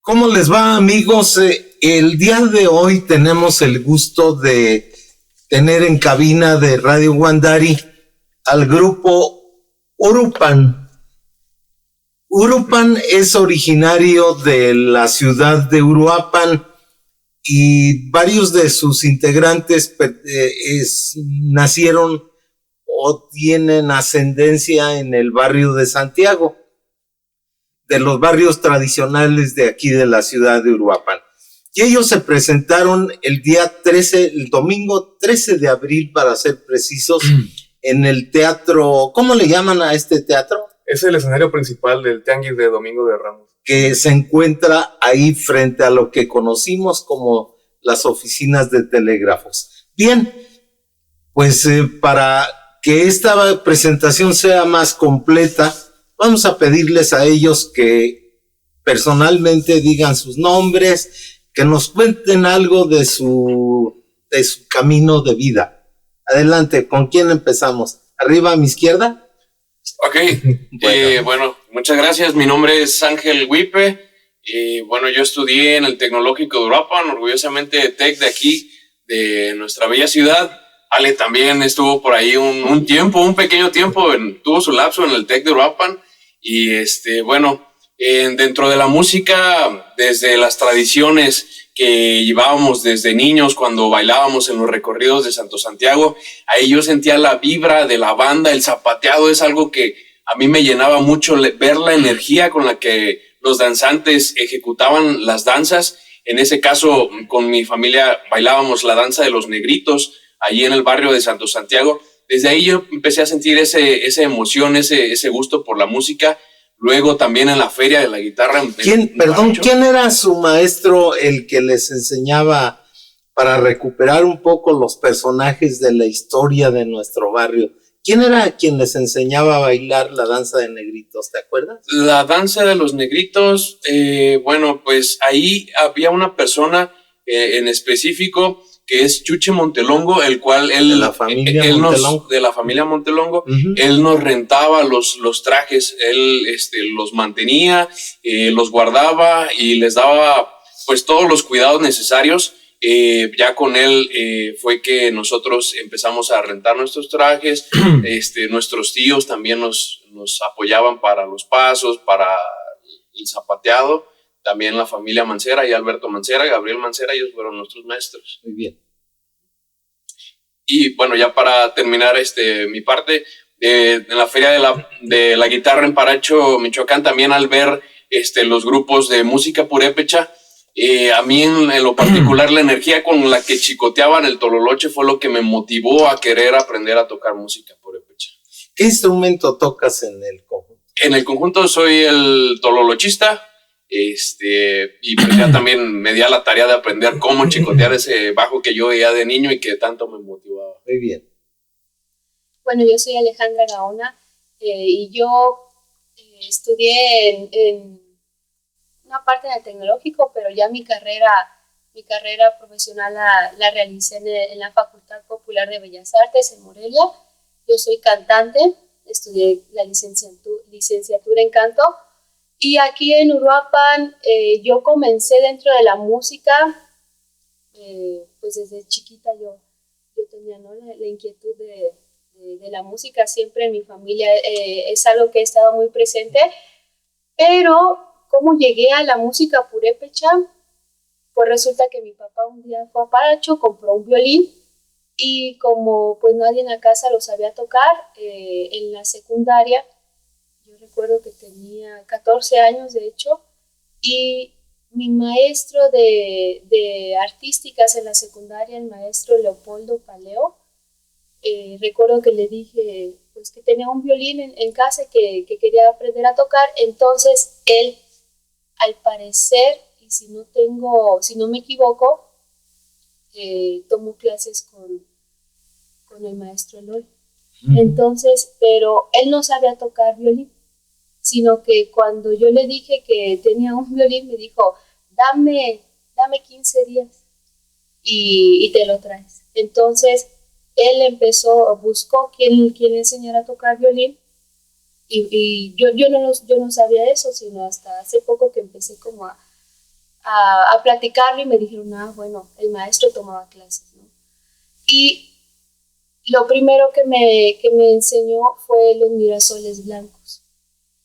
¿Cómo les va, amigos? El día de hoy tenemos el gusto de tener en cabina de Radio Wandari al grupo Urupan. Urupan es originario de la ciudad de Uruapan y varios de sus integrantes nacieron o tienen ascendencia en el barrio de Santiago, de los barrios tradicionales de aquí de la ciudad de Uruapan. Y ellos se presentaron el domingo 13 de abril, para ser precisos, en el teatro. ¿Cómo le llaman a este teatro? Es el escenario principal del Tianguis de Domingo de Ramos, que se encuentra ahí frente a lo que conocimos como las oficinas de telégrafos. Bien, pues para que esta presentación sea más completa, vamos a pedirles a ellos que personalmente digan sus nombres, que nos cuenten algo de su camino de vida. Adelante, ¿con quién empezamos? ¿Arriba a mi izquierda? Ok, bueno, muchas gracias. Mi nombre es Ángel Huipe. Bueno, yo estudié en el Tecnológico de Uruapan, orgullosamente TEC de aquí, de nuestra bella ciudad. Ale también estuvo por ahí un pequeño tiempo, tuvo su lapso en el TEC de Uruapan. Y bueno, dentro de la música, desde las tradiciones que llevábamos desde niños cuando bailábamos en los recorridos de Santo Santiago, ahí yo sentía la vibra de la banda, el zapateado es algo que a mí me llenaba mucho, ver la energía con la que los danzantes ejecutaban las danzas. En ese caso, con mi familia bailábamos la danza de los negritos, allí en el barrio de Santo Santiago. Desde ahí yo empecé a sentir esa emoción, ese gusto por la música. Luego también en la feria de la guitarra. ¿Quién era su maestro, el que les enseñaba para recuperar un poco los personajes de la historia de nuestro barrio? ¿Quién era quien les enseñaba a bailar la danza de negritos? ¿Te acuerdas? La danza de los negritos, bueno, pues ahí había una persona en específico que es Chuche Montelongo, el cual de la familia Montelongo, uh-huh. Él nos rentaba los trajes, él los mantenía, los guardaba y les daba pues todos los cuidados necesarios. Ya con él fue que nosotros empezamos a rentar nuestros trajes. Nuestros tíos también nos apoyaban para los pasos, para el zapateado. También la familia Mancera y Alberto Mancera, Gabriel Mancera, ellos fueron nuestros maestros. Muy bien. Y bueno, ya para terminar mi parte, en la feria de la guitarra en Paracho, Michoacán, también al ver los grupos de música purépecha, a mí en lo particular la energía con la que chicoteaban el tololoche fue lo que me motivó a querer aprender a tocar música purépecha. ¿Qué instrumento tocas en el conjunto? En el conjunto soy el tololochista. Y pues ya también me di a la tarea de aprender cómo chicotear ese bajo que yo veía de niño y que tanto me motivaba. Muy bien. Bueno, yo soy Alejandra Gaona y yo estudié en una parte del tecnológico, pero ya mi carrera profesional la realicé en la Facultad Popular de Bellas Artes en Morelia. Yo soy cantante, estudié la licenciatura en canto. Y aquí en Uruapan yo comencé dentro de la música, pues desde chiquita yo tenía, ¿no?, la inquietud de la música. Siempre en mi familia es algo que ha estado muy presente, pero ¿cómo llegué a la música purépecha? Pues resulta que mi papá un día fue a Paracho, compró un violín y como pues nadie en la casa lo sabía tocar, en la secundaria, yo recuerdo que tenía 14 años de hecho, y mi maestro de artísticas en la secundaria, el maestro Leopoldo Paleo, recuerdo que le dije pues que tenía un violín en casa que quería aprender a tocar. Entonces él, al parecer, y si no me equivoco, tomó clases con el maestro Eloy. Entonces, pero él no sabía tocar violín, sino que cuando yo le dije que tenía un violín, me dijo, dame 15 días y te lo traes. Entonces, él buscó quien le enseñara a tocar violín, y yo no sabía eso, sino hasta hace poco que empecé como a a platicarlo y me dijeron, bueno, el maestro tomaba clases, ¿no? Y lo primero que me enseñó fue los girasoles blancos.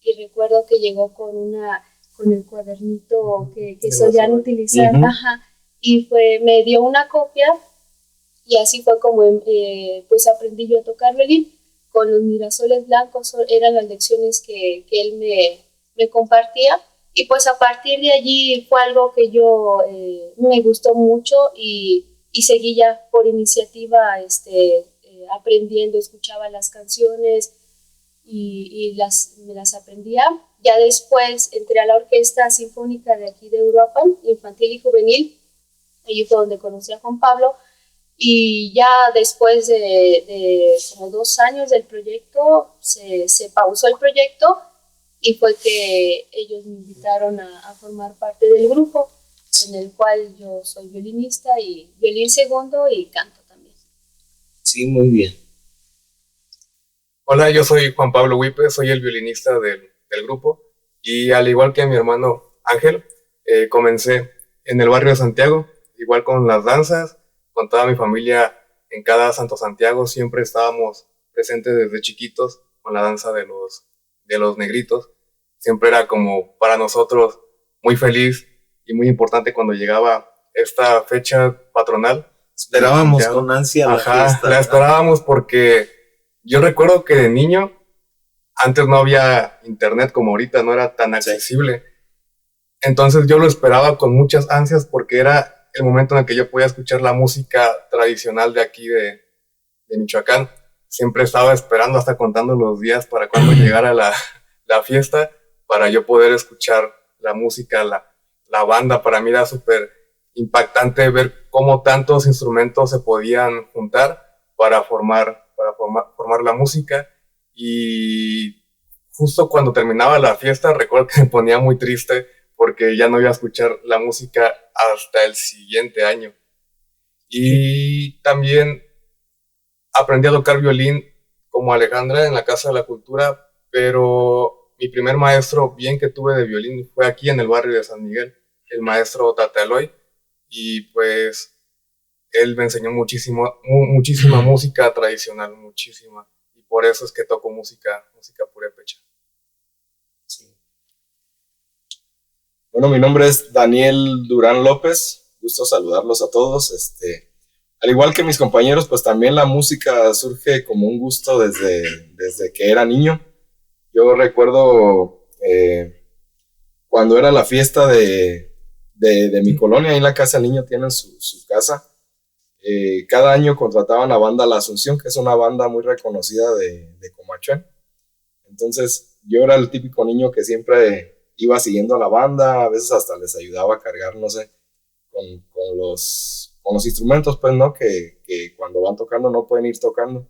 Y recuerdo que llegó con el cuadernito que solían utilizar, y me dio una copia, y así fue como pues aprendí yo a tocar violín. Con los girasoles blancos eran las lecciones que él me compartía, y pues a partir de allí fue algo que yo me gustó mucho, y seguí ya por iniciativa aprendiendo, escuchaba las canciones y me las aprendía. Ya después entré a la Orquesta Sinfónica de aquí de Uruapan, infantil y juvenil. Allí fue donde conocí a Juan Pablo, y ya después de como 2 años del proyecto se pausó el proyecto, y fue que ellos me invitaron a formar parte del grupo, en el cual yo soy violinista y violín segundo y canto también. Sí, muy bien. Hola, yo soy Juan Pablo Wipe, soy el violinista del grupo, y al igual que mi hermano Ángel, comencé en el barrio de Santiago, igual con las danzas, con toda mi familia. En cada Santo Santiago siempre estábamos presentes desde chiquitos con la danza de los negritos. Siempre era como para nosotros muy feliz y muy importante cuando llegaba esta fecha patronal. Esperábamos con ansia la fiesta. La esperábamos porque yo recuerdo que de niño, antes no había internet como ahorita, no era tan accesible. Entonces yo lo esperaba con muchas ansias porque era el momento en el que yo podía escuchar la música tradicional de aquí de Michoacán. Siempre estaba esperando, hasta contando los días para cuando llegara la fiesta, para yo poder escuchar la música, la banda. Para mí era súper impactante ver cómo tantos instrumentos se podían juntar para formar la música. Y justo cuando terminaba la fiesta, recuerdo que me ponía muy triste porque ya no iba a escuchar la música hasta el siguiente año. Y también aprendí a tocar violín como Alejandra en la Casa de la Cultura, pero mi primer maestro bien que tuve de violín fue aquí en el barrio de San Miguel, el maestro Tata Eloy, y pues él me enseñó muchísima música tradicional, muchísima, y por eso es que toco música purépecha. Sí. Bueno, mi nombre es Daniel Durán López, gusto saludarlos a todos. Al igual que mis compañeros, pues también la música surge como un gusto desde que era niño. Yo recuerdo cuando era la fiesta de mi colonia, ahí en la Casa del Niño tienen su casa. Cada año contrataban a banda La Asunción, que es una banda muy reconocida de Comachuén. Entonces yo era el típico niño que siempre iba siguiendo a la banda, a veces hasta les ayudaba a cargar, no sé, con los instrumentos, pues, ¿no? Que cuando van tocando no pueden ir tocando.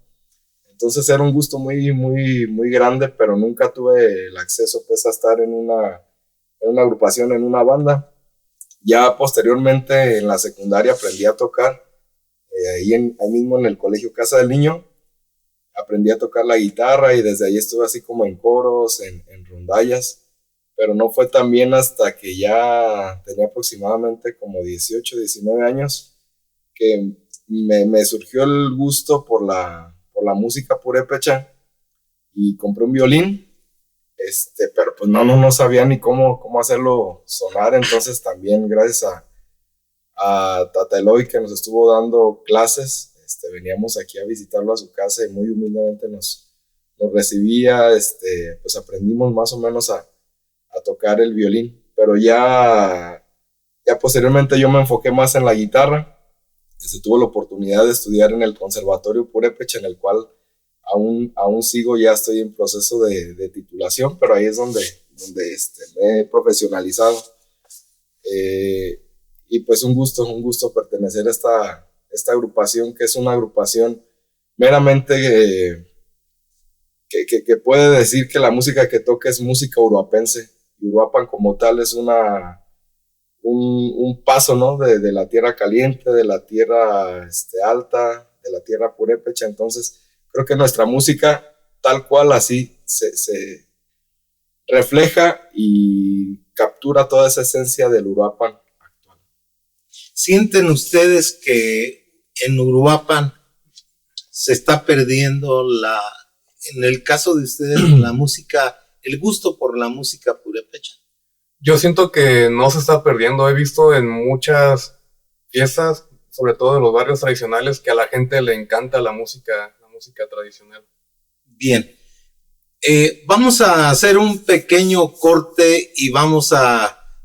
Entonces era un gusto muy, muy, muy grande, pero nunca tuve el acceso, pues, a estar en una agrupación, en una banda. Ya posteriormente en la secundaria aprendí a tocar, ahí mismo en el colegio Casa del Niño, aprendí a tocar la guitarra y desde ahí estuve así como en coros, en rondallas, pero no fue tan bien hasta que ya tenía aproximadamente como 18, 19 años que me surgió el gusto por la música purépecha y compré un violín, pero pues no sabía ni cómo hacerlo sonar. Entonces también gracias a Tata Eloy, que nos estuvo dando clases, veníamos aquí a visitarlo a su casa y muy humildemente nos recibía, pues aprendimos más o menos a tocar el violín, pero ya posteriormente yo me enfoqué más en la guitarra. Tuve la oportunidad de estudiar en el Conservatorio Purépecha, en el cual aún sigo, ya estoy en proceso de titulación, pero ahí es donde me he profesionalizado. Y pues un gusto pertenecer a esta agrupación, que es una agrupación meramente que puede decir que la música que toca es música uruapense. Uruapan como tal es un paso, ¿no? de la tierra caliente, de la tierra alta, de la tierra purépecha. Entonces creo que nuestra música tal cual así se refleja y captura toda esa esencia del Uruapan ¿Sienten ustedes que en Uruapan se está perdiendo en el caso de ustedes, la música, el gusto por la música purépecha? Yo siento que no se está perdiendo. He visto en muchas fiestas, sobre todo en los barrios tradicionales, que a la gente le encanta la música tradicional. Bien. Vamos a hacer un pequeño corte y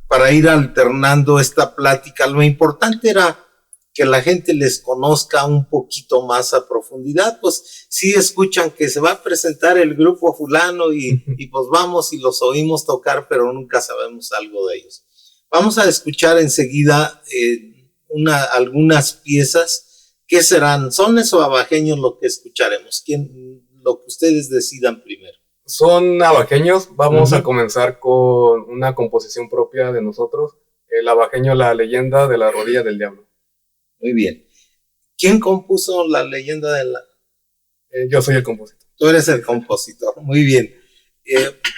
para ir alternando esta plática. Lo importante era que la gente les conozca un poquito más a profundidad. Pues sí escuchan que se va a presentar el grupo fulano y pues vamos y los oímos tocar, pero nunca sabemos algo de ellos. Vamos a escuchar enseguida algunas piezas. ¿Qué serán? ¿Sones o abajeños lo que escucharemos? Lo que ustedes decidan primero. Son abajeños. Vamos a comenzar con una composición propia de nosotros. El abajeño, La leyenda de la rodilla del diablo. Muy bien. ¿Quién compuso La leyenda de la...? Yo soy el compositor. Tú eres el compositor. Muy bien.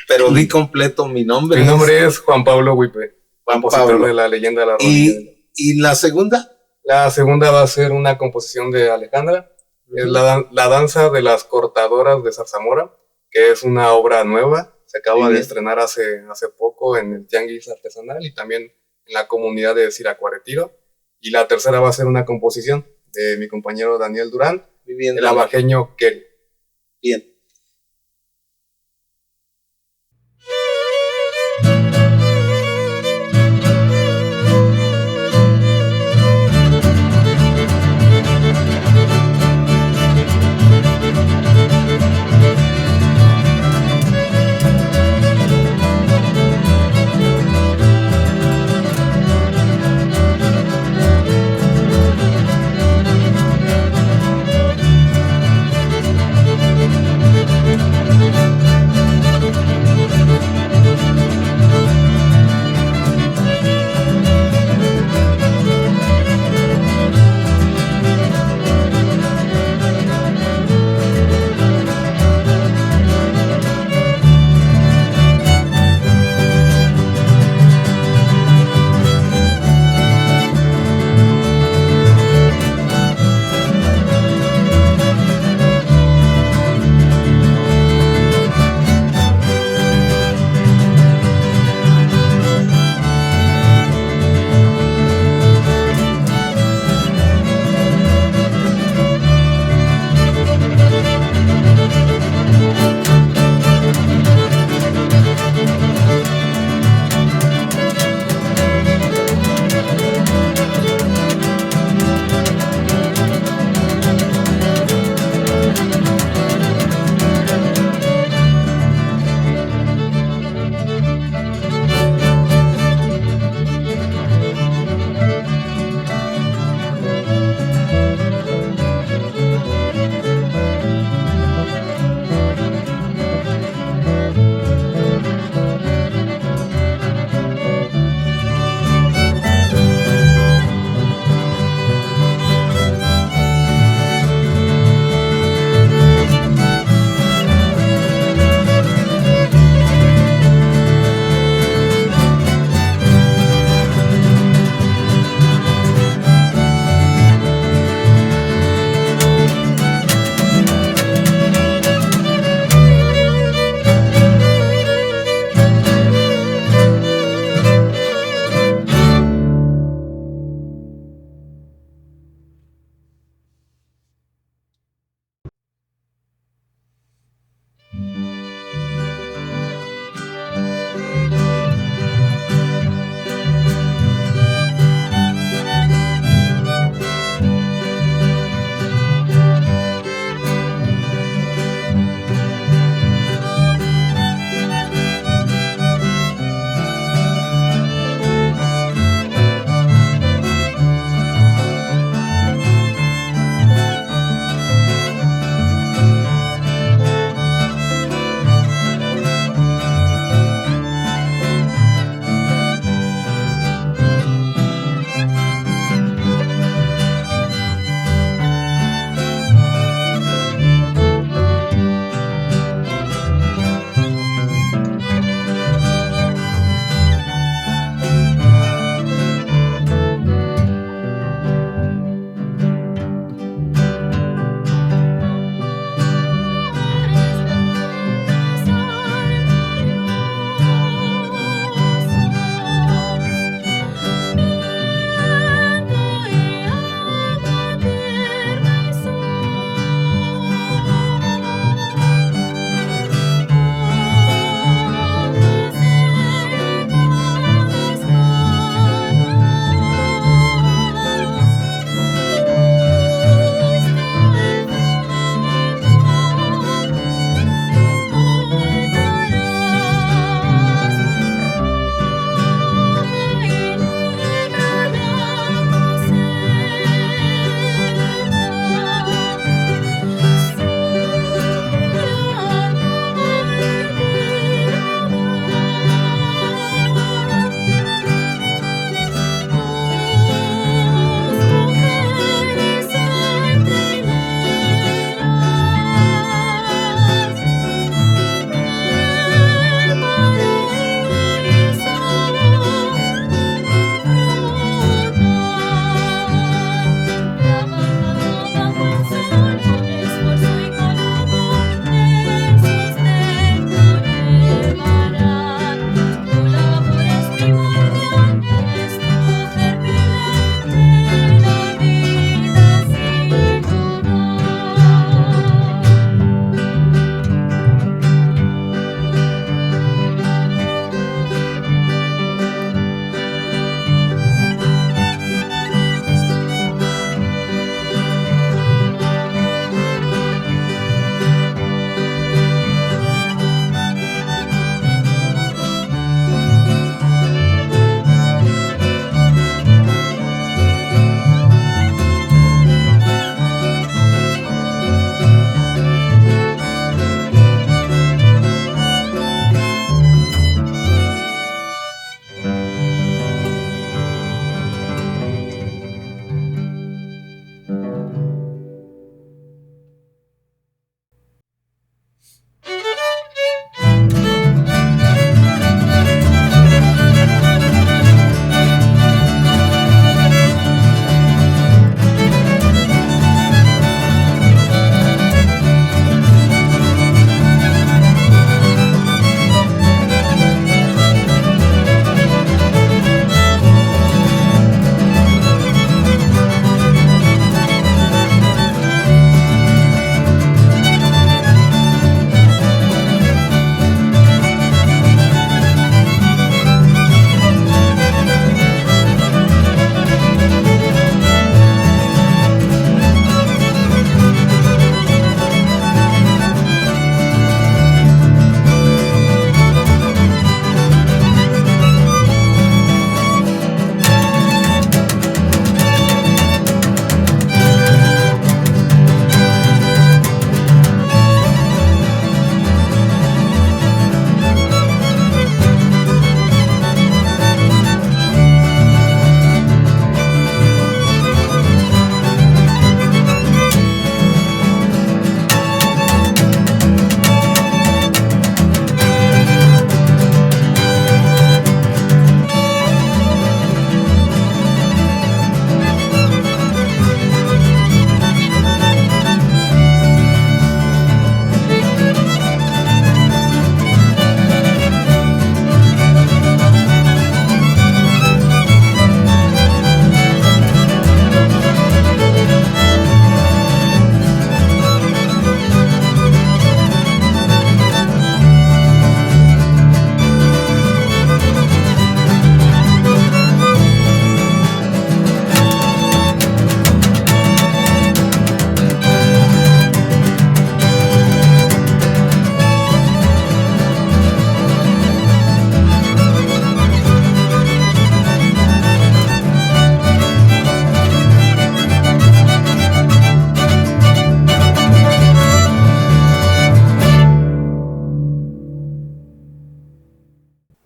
Pero di completo mi nombre. Mi nombre es Juan Pablo Huipe, compositor Pablo. de La leyenda de la rodilla del diablo. ¿Y la segunda? La segunda va a ser una composición de Alejandra. Es la danza de las cortadoras de zarzamora, que es una obra nueva. Se acaba de estrenar hace poco en el Tianguis Artesanal y también en la comunidad de Siracuaretiro. Y la tercera va a ser una composición de mi compañero Daniel Durán, el abajeño Keri. Bien.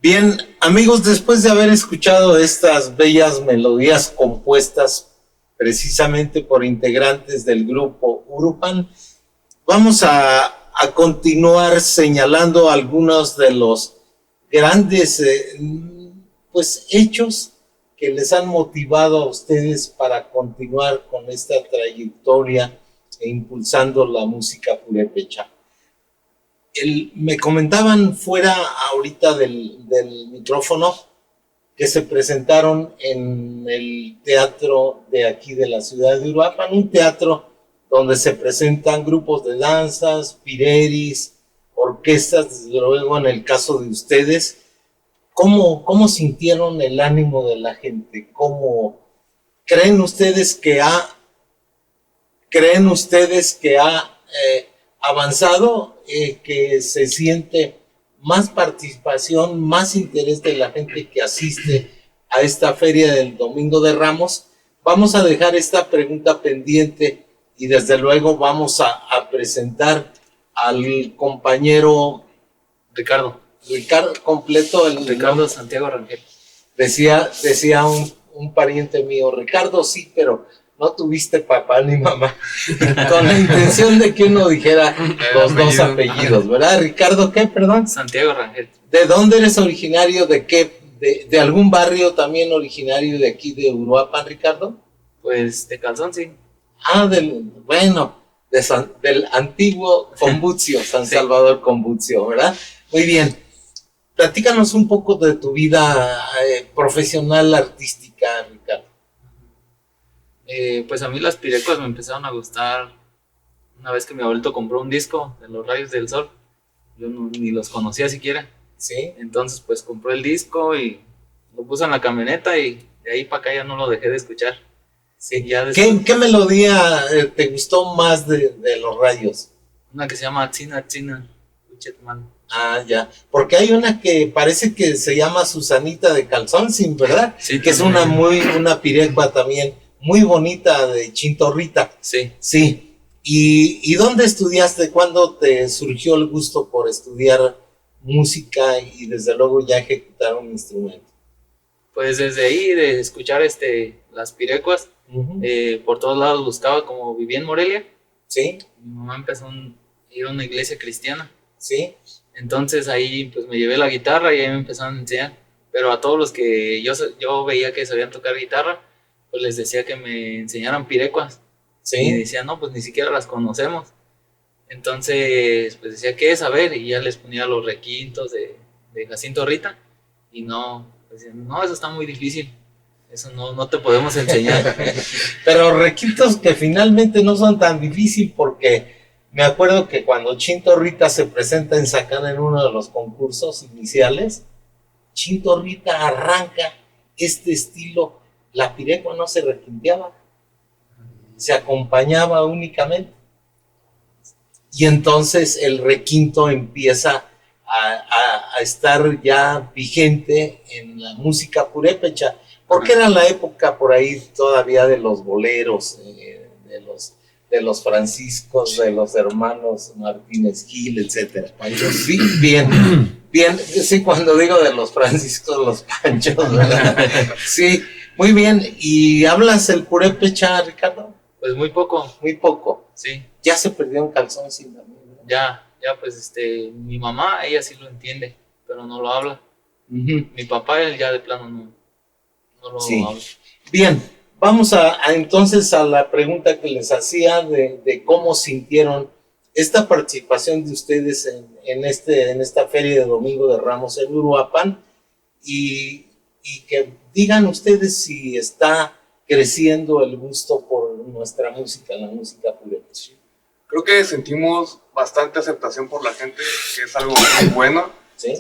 Bien, amigos, después de haber escuchado estas bellas melodías compuestas precisamente por integrantes del grupo Urupan, vamos a continuar señalando algunos de los grandes pues, hechos que les han motivado a ustedes para continuar con esta trayectoria e impulsando la música purépecha. Me comentaban fuera ahorita del micrófono que se presentaron en el teatro de aquí de la ciudad de Uruapan, un teatro donde se presentan grupos de danzas, pireris, orquestas, desde luego en el caso de ustedes. ¿Cómo sintieron el ánimo de la gente? ¿Cómo creen ustedes que ha avanzado, que se siente más participación, más interés de la gente que asiste a esta feria del Domingo de Ramos? Vamos a dejar esta pregunta pendiente y desde luego vamos a presentar al compañero Ricardo completo. Ricardo Santiago Rangel. Decía un pariente mío, Ricardo, sí, pero no tuviste papá ni mamá, con la intención de que uno dijera los dos apellidos, ¿verdad? Ricardo, ¿qué? Perdón. Santiago Rangel. ¿De dónde eres originario? ¿De qué? ¿De algún barrio también originario de aquí de Uruapan, Ricardo? Pues de Calzón, sí. Del antiguo Conbucio, San Sí. Salvador Conbucio, ¿verdad? Muy bien. Platícanos un poco de tu vida profesional, artística, Ricardo. Pues a mí las pirecuas me empezaron a gustar una vez que mi abuelito compró un disco de Los Rayos del Sol. Yo ni los conocía siquiera. Sí. Entonces pues compró el disco y lo puse en la camioneta y de ahí para acá ya no lo dejé de escuchar. Sí. Ya después, ¿Qué melodía te gustó más de Los Rayos? una que se llama China China, Uchetman. Ah, ya. Porque hay una que parece que se llama Susanita de Calzoncin, ¿verdad? Sí, Que es también. una pirecua también muy bonita de Chintorrita. Sí. Sí. ¿Y dónde estudiaste? ¿Cuándo te surgió el gusto por estudiar música y desde luego ya ejecutar un instrumento? Pues desde ahí de escuchar las pirecuas, Uh-huh. por todos lados buscaba, como vivía en Morelia. Sí, Mi mamá empezó a ir a una iglesia cristiana. sí. Entonces ahí pues me llevé la guitarra y ahí me empezaron a enseñar. Pero a todos los que yo veía que sabían tocar guitarra, pues les decía que me enseñaran pirecuas. Y Sí. decían, no, pues ni siquiera las conocemos. Entonces pues decía, ¿qué es? A ver, y ya les ponía los requintos de Jacinto Rita. Y no, pues decían, no, eso está muy difícil. Eso no te podemos enseñar. Pero requintos que finalmente no son tan difíciles porque me acuerdo que cuando Chinto Rita se presenta en Zacán en uno de los concursos iniciales, Chinto Rita arranca este estilo, la pirecua no se requinteaba, se acompañaba únicamente. Y entonces el requinto empieza a estar ya vigente en la música purépecha, porque era la época por ahí todavía de los boleros, de los franciscos, de los hermanos Martínez Gil, etcétera. Sí, bien, sí, cuando digo de los franciscos, los panchos, ¿verdad? Sí, muy bien. ¿Y hablas el purépecha, Ricardo? Pues muy poco, Muy poco. sí. Ya se perdió un calzón sin también, ¿verdad? Ya pues mi mamá, ella sí lo entiende, pero no lo habla. Ujú. Mi papá, él ya de plano no lo Sí. habla. Bien, vamos entonces a la pregunta que les hacía de cómo sintieron esta participación de ustedes en esta feria de Domingo de Ramos en Uruapan y que digan ustedes si está creciendo el gusto por nuestra música, la música purépecha. Creo que sentimos bastante aceptación por la gente, que es algo muy bueno. ¿Sí?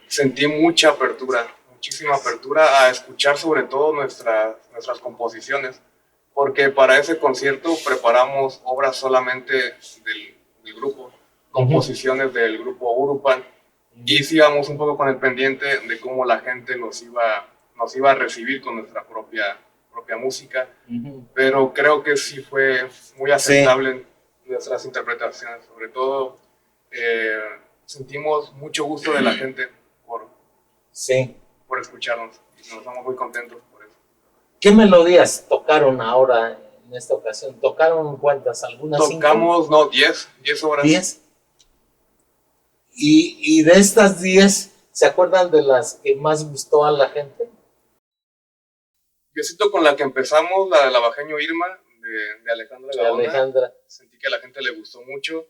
Sentí mucha apertura, muchísima apertura a escuchar sobre todo nuestras composiciones, porque para ese concierto preparamos obras solamente del grupo, composiciones del grupo Urupan, y sí íbamos un poco con el pendiente de cómo la gente nos iba a recibir con nuestra propia música, Uh-huh. pero creo que sí fue muy aceptable en nuestras interpretaciones. Sobre todo sentimos mucho gusto de la gente Sí. por escucharnos. Y nos estamos muy contentos por eso. ¿Qué melodías tocaron ahora en esta ocasión? ¿Tocaron cuántas? ¿Algunas? Tocamos, 5? 10 horas. 10. Y de estas 10, ¿se acuerdan de las que más gustó a la gente? Yo siento con la que empezamos, la de la Bajeño Irma, de Alejandra Gaona. Alejandra. Sentí que a la gente le gustó mucho.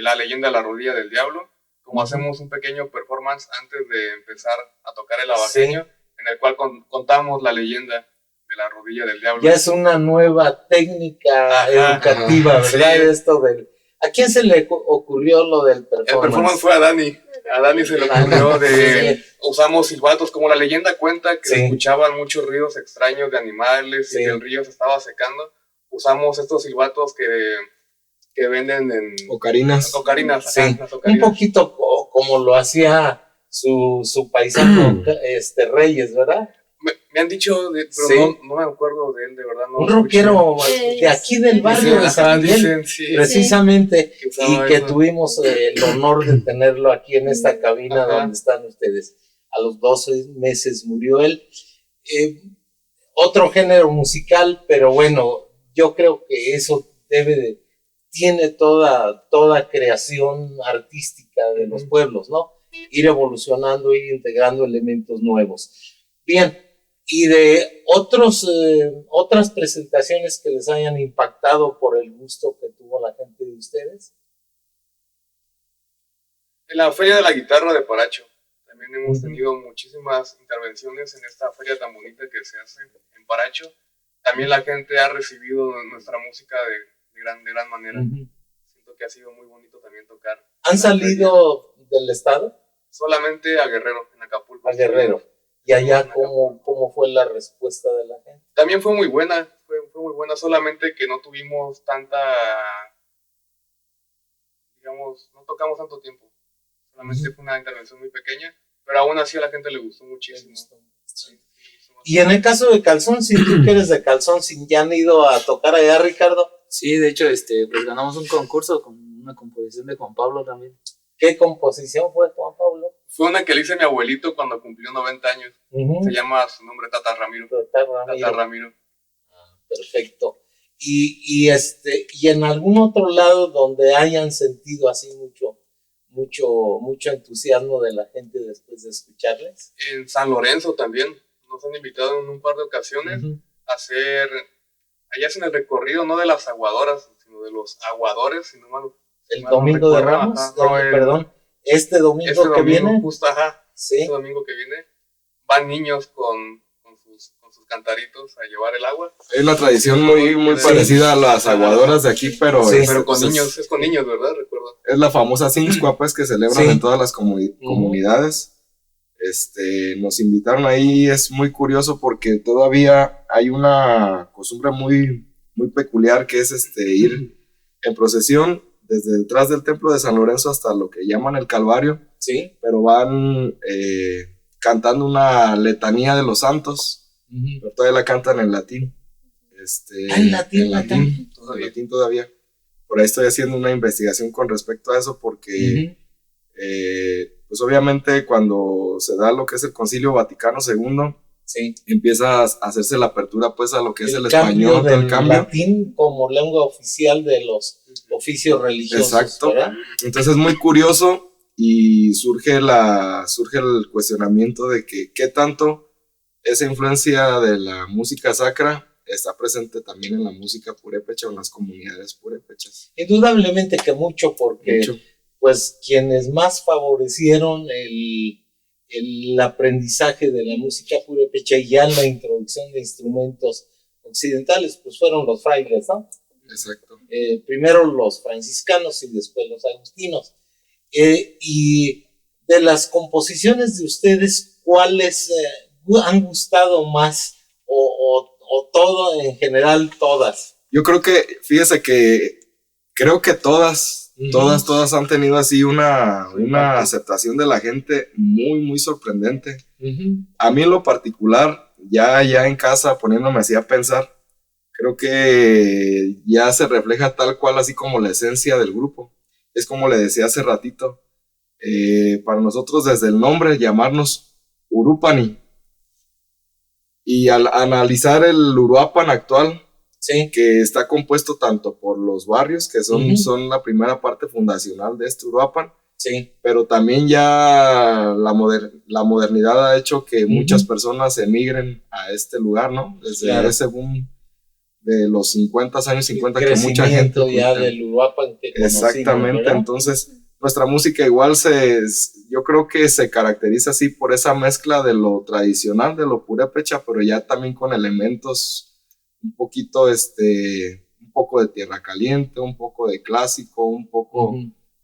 La leyenda de la rodilla del diablo. Como hacemos un pequeño performance antes de empezar a tocar el abajeño, en el cual contamos la leyenda de la rodilla del diablo. Ya es una nueva técnica educativa, ¿verdad? Sí. Esto del... ¿A quién se le ocurrió lo del performance? El performance fue a Dani. A Dani se le ocurrió usamos silbatos, como la leyenda cuenta que se escuchaban muchos ruidos extraños de animales y que el río se estaba secando. Usamos estos silbatos que venden en... Ocarinas. Ocarinas, Sí. las ocarinas. Un poquito como lo hacía su paisano Reyes, ¿verdad? Me han dicho, pero Sí. no me acuerdo de él, de verdad. No Un lo escuché. rockero de aquí del barrio de San Miguel, Dicen, sí. precisamente, Que usaba y que eso. tuvimos el honor de tenerlo aquí en esta cabina Ajá. donde están ustedes. A los 12 meses murió él. Otro género musical, pero bueno, yo creo que eso tiene toda creación artística de los pueblos, ¿no? Ir evolucionando, ir integrando elementos nuevos. Bien, y de otras presentaciones que les hayan impactado por el gusto que tuvo la gente de ustedes. En la Feria de la Guitarra de Paracho. También hemos tenido muchísimas intervenciones en esta feria tan bonita que se hace en Paracho. También la gente ha recibido nuestra música de gran manera. Siento que ha sido muy bonito también tocar. ¿Han salido del estado? Solamente a Guerrero, en Acapulco. A Guerrero. ¿Y allá cómo fue la respuesta de la gente? También fue muy buena, fue muy buena, solamente que no tuvimos tanta, digamos, no tocamos tanto tiempo. Solamente fue una intervención muy pequeña, pero aún así a la gente le gustó muchísimo. Sí, y en el caso de Calzón, si tú que eres de Calzón, si ya han ido a tocar allá, Ricardo. Sí, de hecho, pues ganamos un concurso con una composición de Juan Pablo también. ¿Qué composición fue, Juan Pablo? Fue una que le hice a mi abuelito cuando cumplió 90 años. Se llama su nombre Tata Ramiro. Tata Ramiro. Perfecto. Y en algún otro lado donde hayan sentido así mucho entusiasmo de la gente después de escucharles. En San Lorenzo también. Nos han invitado en un par de ocasiones a hacer, allá hacen el recorrido no de las aguadoras, sino de los aguadores, si no mal. El domingo de Ramos, perdón, este domingo que viene. Justo, sí. Este domingo que viene, van niños con sus cantaritos a llevar el agua. Es una tradición muy parecida a las aguadoras de aquí, pero, pero con niños, es con niños, ¿verdad? Recuerdo. Es la famosa Sinchcua, pues, que celebran en todas las comunidades. Nos invitaron ahí, es muy curioso porque todavía hay una costumbre muy peculiar que es ir en procesión desde detrás del templo de San Lorenzo hasta lo que llaman el Calvario, pero van cantando una letanía de los santos, pero todavía la cantan en latín. ¿En latín todavía. Por ahí estoy haciendo una investigación con respecto a eso porque pues obviamente cuando se da lo que es el Concilio Vaticano II, empieza a hacerse la apertura pues a lo que es el español, del latín como lengua oficial de los oficios religiosos. Exacto. ¿Verdad? Entonces es muy curioso y surge el cuestionamiento de que qué tanto esa influencia de la música sacra está presente también en la música purépecha o en las comunidades purépechas. Indudablemente que mucho, porque pues quienes más favorecieron el aprendizaje de la música purépecha y ya la introducción de instrumentos occidentales, pues fueron los frailes, ¿no? Exacto. Primero los franciscanos y después los agustinos. Y de las composiciones de ustedes, ¿cuáles han gustado más o todo en general, todas? Yo creo que, fíjese que creo que todas han tenido así una aceptación de la gente muy sorprendente. A mí en lo particular, ya en casa poniéndome así a pensar, creo que ya se refleja tal cual así como la esencia del grupo. Es como le decía hace ratito, para nosotros desde el nombre llamarnos Urupani. Y al analizar el Uruapan actual, Sí. que está compuesto tanto por los barrios, que son la primera parte fundacional de este Uruapan, Sí. pero también ya la modernidad ha hecho que muchas personas emigren a este lugar, ¿no? Desde ese boom de los 50 años 50, que mucha gente... ya del Uruapan que conocimos, exactamente, ¿verdad? entonces nuestra música igual yo creo que se caracteriza así por esa mezcla de lo tradicional, de lo purépecha, pero ya también con elementos un poquito, un poco de tierra caliente, un poco de clásico, un poco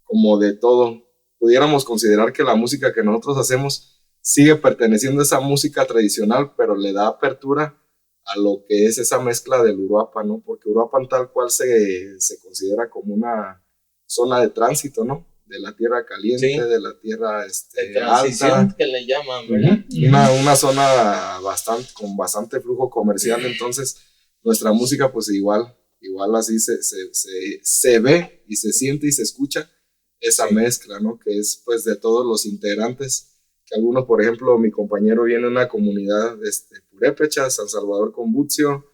como de todo. Pudiéramos considerar que la música que nosotros hacemos sigue perteneciendo a esa música tradicional, pero le da apertura a lo que es esa mezcla del Uruapan, ¿no? Porque Uruapan tal cual se considera como una zona de tránsito, ¿no? De la tierra caliente, de la tierra de transición, alta, que le llaman, ¿verdad? una zona con bastante flujo comercial. Entonces nuestra música pues igual así se ve y se siente y se escucha esa mezcla, ¿no? Que es pues de todos los integrantes, que algunos, por ejemplo, mi compañero viene de una comunidad purépecha, San Salvador Conbucio,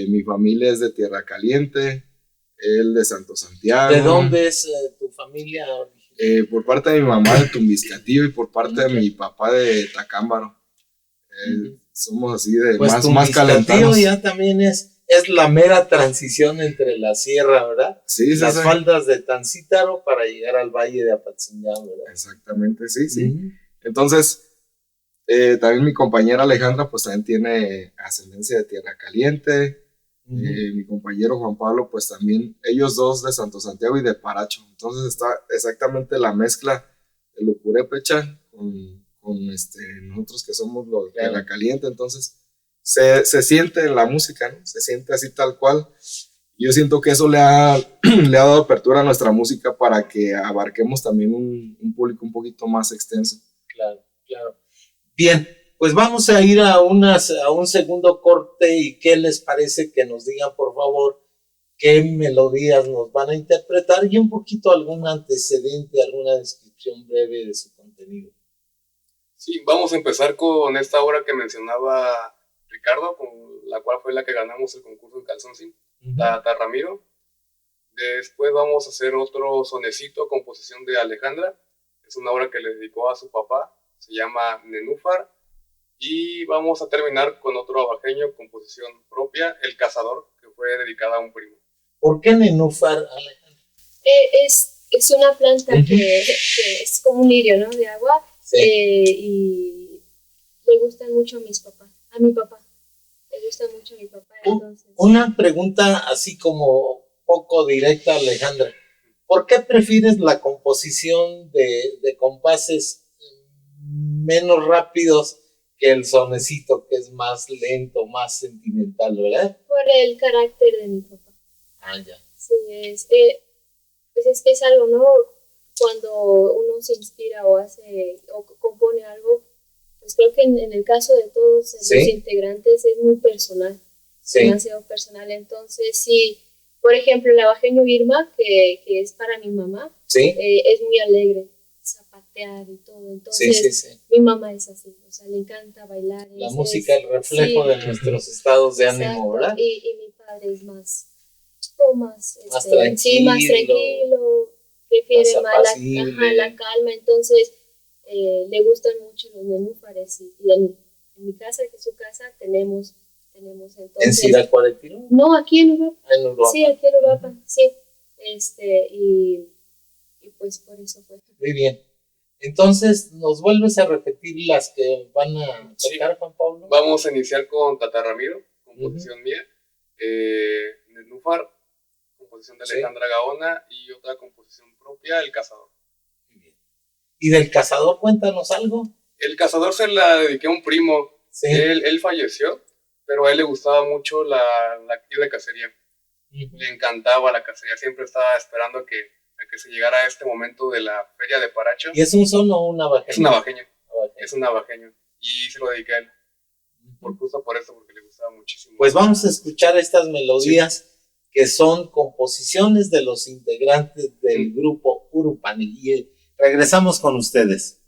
mi familia es de Tierra Caliente, él de Santo Santiago. ¿De dónde es tu familia? Por parte de mi mamá de Tumbiscatío y por parte de mi papá de Tacámbaro. Somos así de pues más calentanos. Ya también es la mera transición entre la sierra, ¿verdad? Sí, las faldas de Tancítaro para llegar al valle de Apatzingán, ¿verdad? Exactamente, sí. Entonces, también mi compañera Alejandra pues también tiene ascendencia de Tierra Caliente. Mi compañero Juan Pablo pues también, ellos dos de Santo Santiago y de Paracho. Entonces está exactamente la mezcla de lo purépecha con nosotros que somos los de Tierra Caliente. Entonces se siente en la música, ¿no? Se siente así tal cual. Yo siento que eso le ha dado apertura a nuestra música para que abarquemos también un público un poquito más extenso. Claro. Bien, pues vamos a ir a un segundo corte. ¿Y qué les parece que nos digan, por favor, qué melodías nos van a interpretar y un poquito algún antecedente, alguna descripción breve de su contenido? Sí, vamos a empezar con esta obra que mencionaba Ricardo, con la cual fue la que ganamos el concurso en Calzoncín, Tata Ramiro. Después vamos a hacer otro sonecito, composición de Alejandra. Es una obra que le dedicó a su papá, se llama Nenúfar. Y vamos a terminar con otro abajeño, composición propia, El Cazador, que fue dedicada a un primo. ¿Por qué Nenúfar, Alejandra? Es una planta que es como un lirio, ¿no? De agua. Sí. Y le gustan mucho a mi papá. Le gusta mucho a mi papá. Entonces... Una pregunta así como poco directa, Alejandra. ¿Por qué prefieres la composición de compases menos rápidos que el sonecito, que es más lento, más sentimental, ¿verdad? Por el carácter de mi papá. Ya. Sí, pues es que es algo, ¿no? Cuando uno se inspira o hace o compone algo, pues creo que en el caso de todos los integrantes es muy personal, demasiado personal. Entonces, sí, por ejemplo, el abajeño Irma, que es para mi mamá, es muy alegre, zapatear y todo. Entonces, mi mamá es así, o sea, le encanta bailar. La música es el reflejo de nuestros estados de ánimo, ¿verdad? Y mi padre es más tranquilo. Sí, más tranquilo, prefiere más la calma. Entonces, le gustan mucho los nenúfares. Y en mi casa, que es su casa, tenemos entonces... ¿En Siracuaretiro? No, aquí en Europa. En Europa. Sí, aquí en Europa, sí. Y pues por eso fue. Muy bien. Entonces, ¿nos vuelves a repetir las que van a tocar, Juan Pablo? Vamos a iniciar con Tata Ramiro, composición mía, Nenúfar, composición de Alejandra Gaona, y otra composición propia, El Cazador. Muy bien. ¿Y del Cazador cuéntanos algo? El Cazador se la dediqué a un primo. Él falleció, pero a él le gustaba mucho la actividad de cacería. Le encantaba la cacería, siempre estaba esperando a que se llegara a este momento de la feria de Paracho. ¿Y es un son o un abajeño? Es un abajeño. Es un abajeño. Y se lo dediqué a él. Justo por eso, porque le gustaba muchísimo. Pues vamos a escuchar estas melodías que son composiciones de los integrantes del grupo Urupani. Y regresamos con ustedes.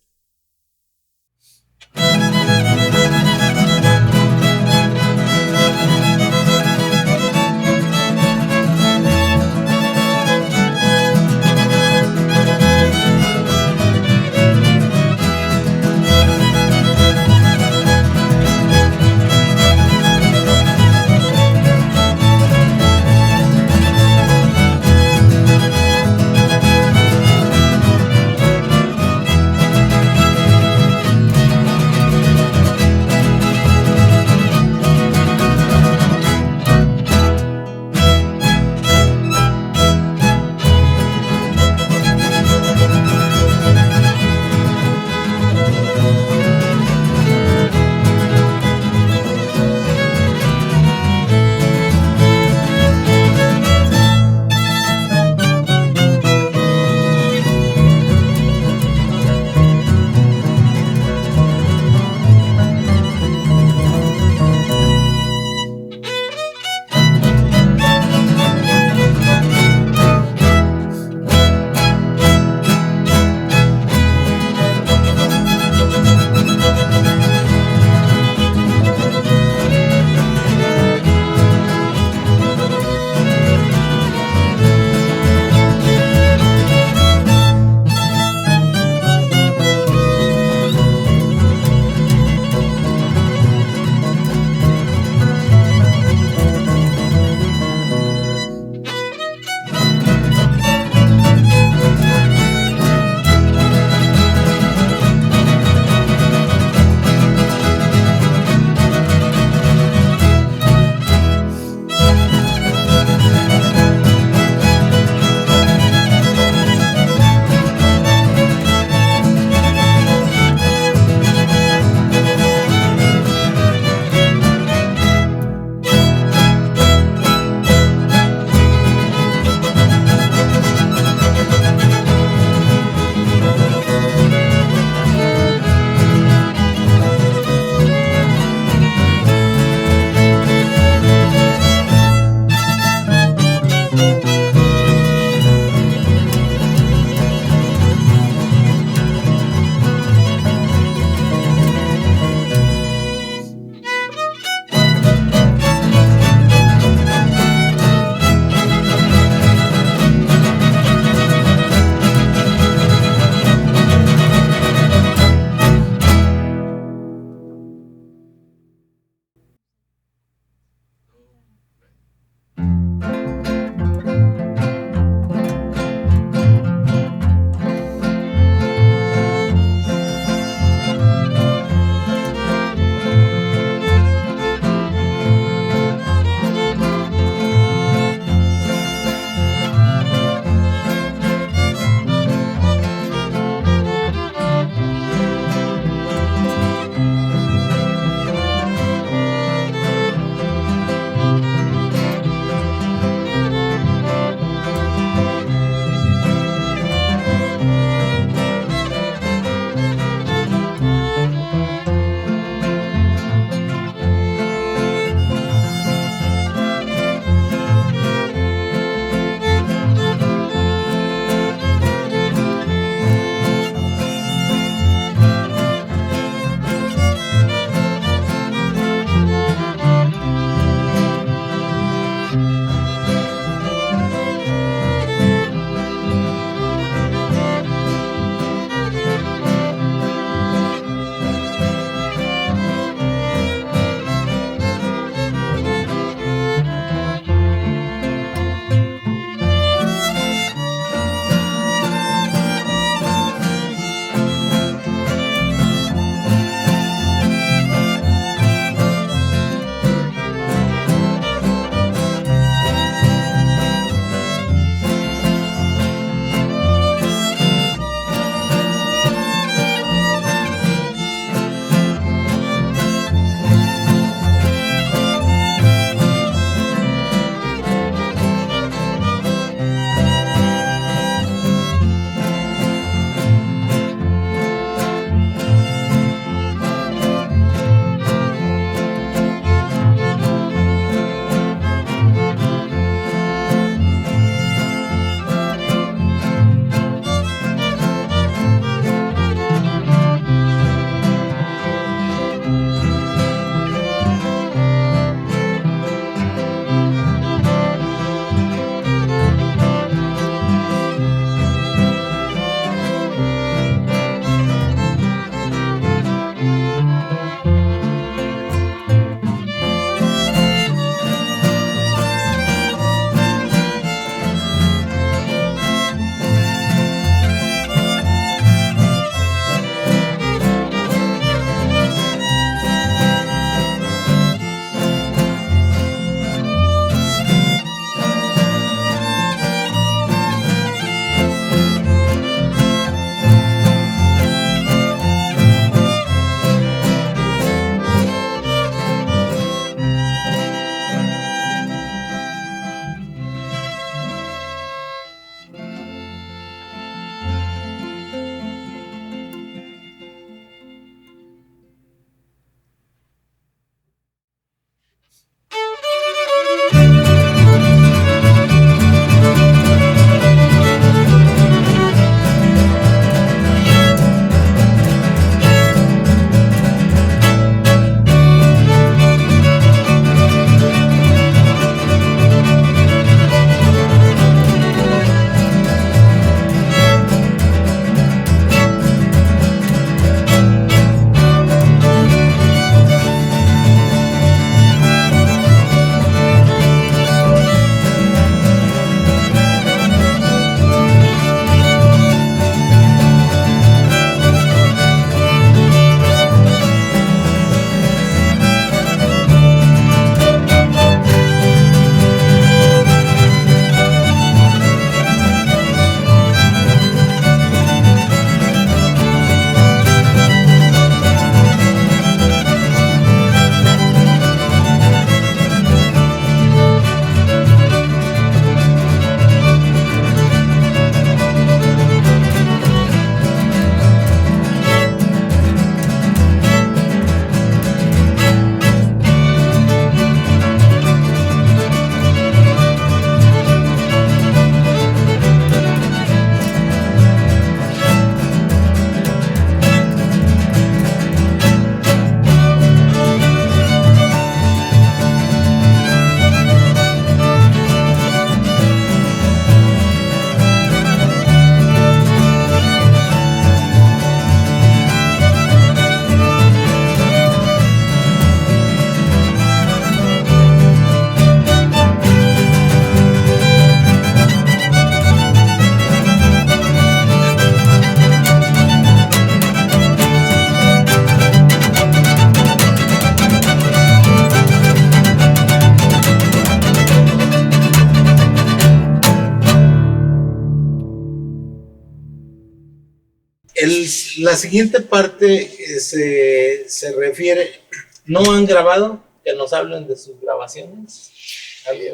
La siguiente parte se refiere, ¿no han grabado? Que nos hablen de sus grabaciones.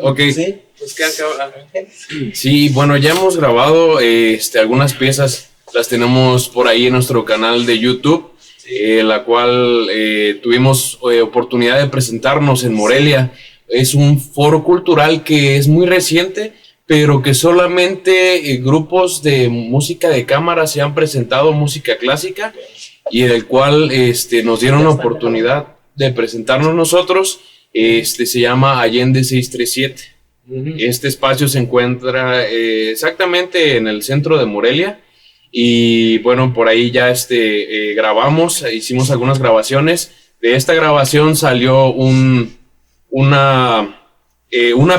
Ok. ¿Sí? Pues qué acaba. Sí, bueno, ya hemos grabado algunas piezas, las tenemos por ahí en nuestro canal de YouTube, la cual tuvimos oportunidad de presentarnos en Morelia. Es un foro cultural que es muy reciente, pero que solamente grupos de música de cámara se han presentado, música clásica, y del cual nos dieron la oportunidad de presentarnos nosotros. Se llama Allende 637. Este espacio se encuentra exactamente en el centro de Morelia, y bueno, por ahí ya grabamos, hicimos algunas grabaciones. De esta grabación salió una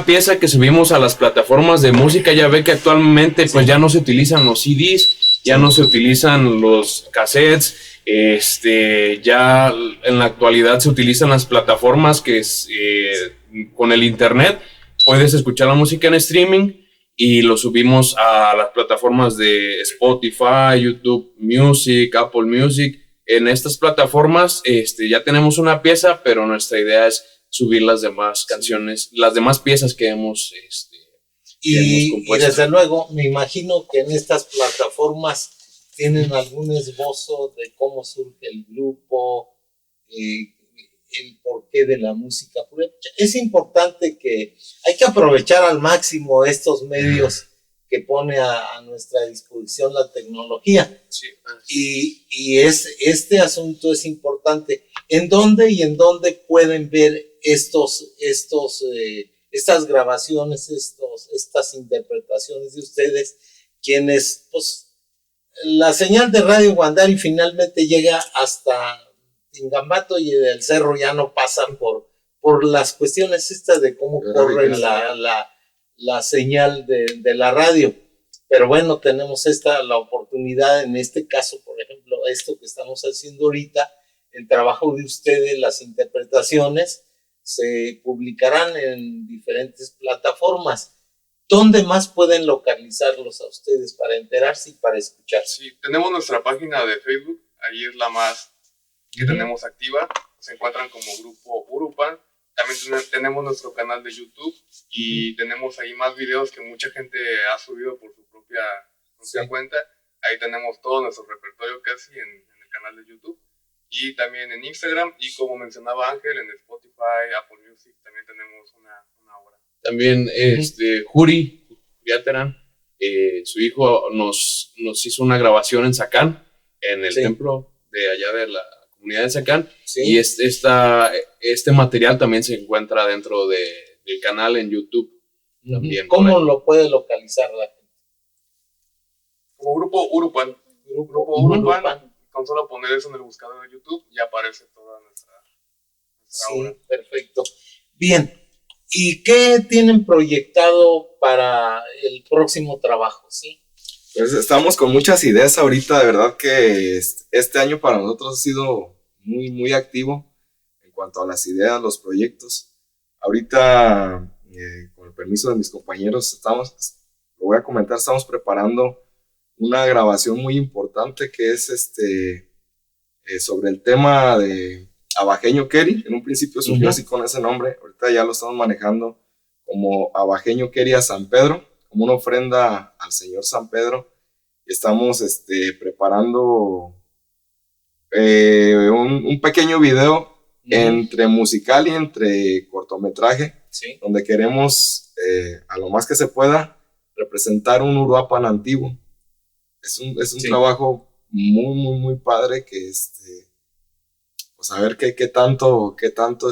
pieza que subimos a las plataformas de música. Ya ve que actualmente pues ya no se utilizan los CDs, ya no se utilizan los cassettes, ya en la actualidad se utilizan las plataformas que con el internet puedes escuchar la música en streaming, y lo subimos a las plataformas de Spotify, YouTube Music, Apple Music. En estas plataformas ya tenemos una pieza, pero nuestra idea es subir las demás canciones, las demás piezas que hemos compuesto. Y desde luego, me imagino que en estas plataformas tienen algún esbozo de cómo surge el grupo, el porqué de la música. Es importante que hay que aprovechar al máximo estos medios que pone a nuestra disposición la tecnología. Sí. Y este asunto es importante. ¿En dónde pueden ver estas grabaciones, estas interpretaciones de ustedes, quienes, pues, la señal de Radio Guandari finalmente llega hasta Tingambato, y el cerro ya no pasa por las cuestiones estas de cómo corre la señal de la radio? Pero bueno, tenemos la oportunidad, en este caso, por ejemplo, esto que estamos haciendo ahorita, el trabajo de ustedes, las interpretaciones, se publicarán en diferentes plataformas. ¿Dónde más pueden localizarlos a ustedes para enterarse y para escuchar? Sí, tenemos nuestra página de Facebook, ahí es la más que tenemos activa. Se encuentran como Grupo Urupan. También tenemos nuestro canal de YouTube, y tenemos ahí más videos que mucha gente ha subido por su propia cuenta. Ahí tenemos todo nuestro repertorio casi en el canal de YouTube, y también en Instagram, y como mencionaba Ángel, en Spotify, Apple Music también tenemos una obra. También Juri Yaterán, su hijo nos hizo una grabación en Zacán, en el templo de allá de la comunidad de Zacán, y este material también se encuentra dentro del canal en YouTube. También, ¿cómo lo puede localizar la gente? Como Grupo Urupan. Grupo Urupan. Con solo poner eso en el buscador de YouTube ya aparece toda nuestra obra. Perfecto. Bien, ¿y qué tienen proyectado para el próximo trabajo? Pues estamos con muchas ideas ahorita. De verdad que este año para nosotros ha sido muy, muy activo en cuanto a las ideas, los proyectos. Ahorita, con el permiso de mis compañeros, lo voy a comentar, estamos preparando una grabación muy importante que es sobre el tema de Abajeño Keri. En un principio surgió así con ese nombre, ahorita ya lo estamos manejando como Abajeño Keri a San Pedro, como una ofrenda al Señor San Pedro. Estamos preparando un pequeño video entre musical y entre cortometraje, donde queremos, a lo más que se pueda, representar un Uruapan antiguo. Es un trabajo muy, muy, muy padre que pues a ver qué tanto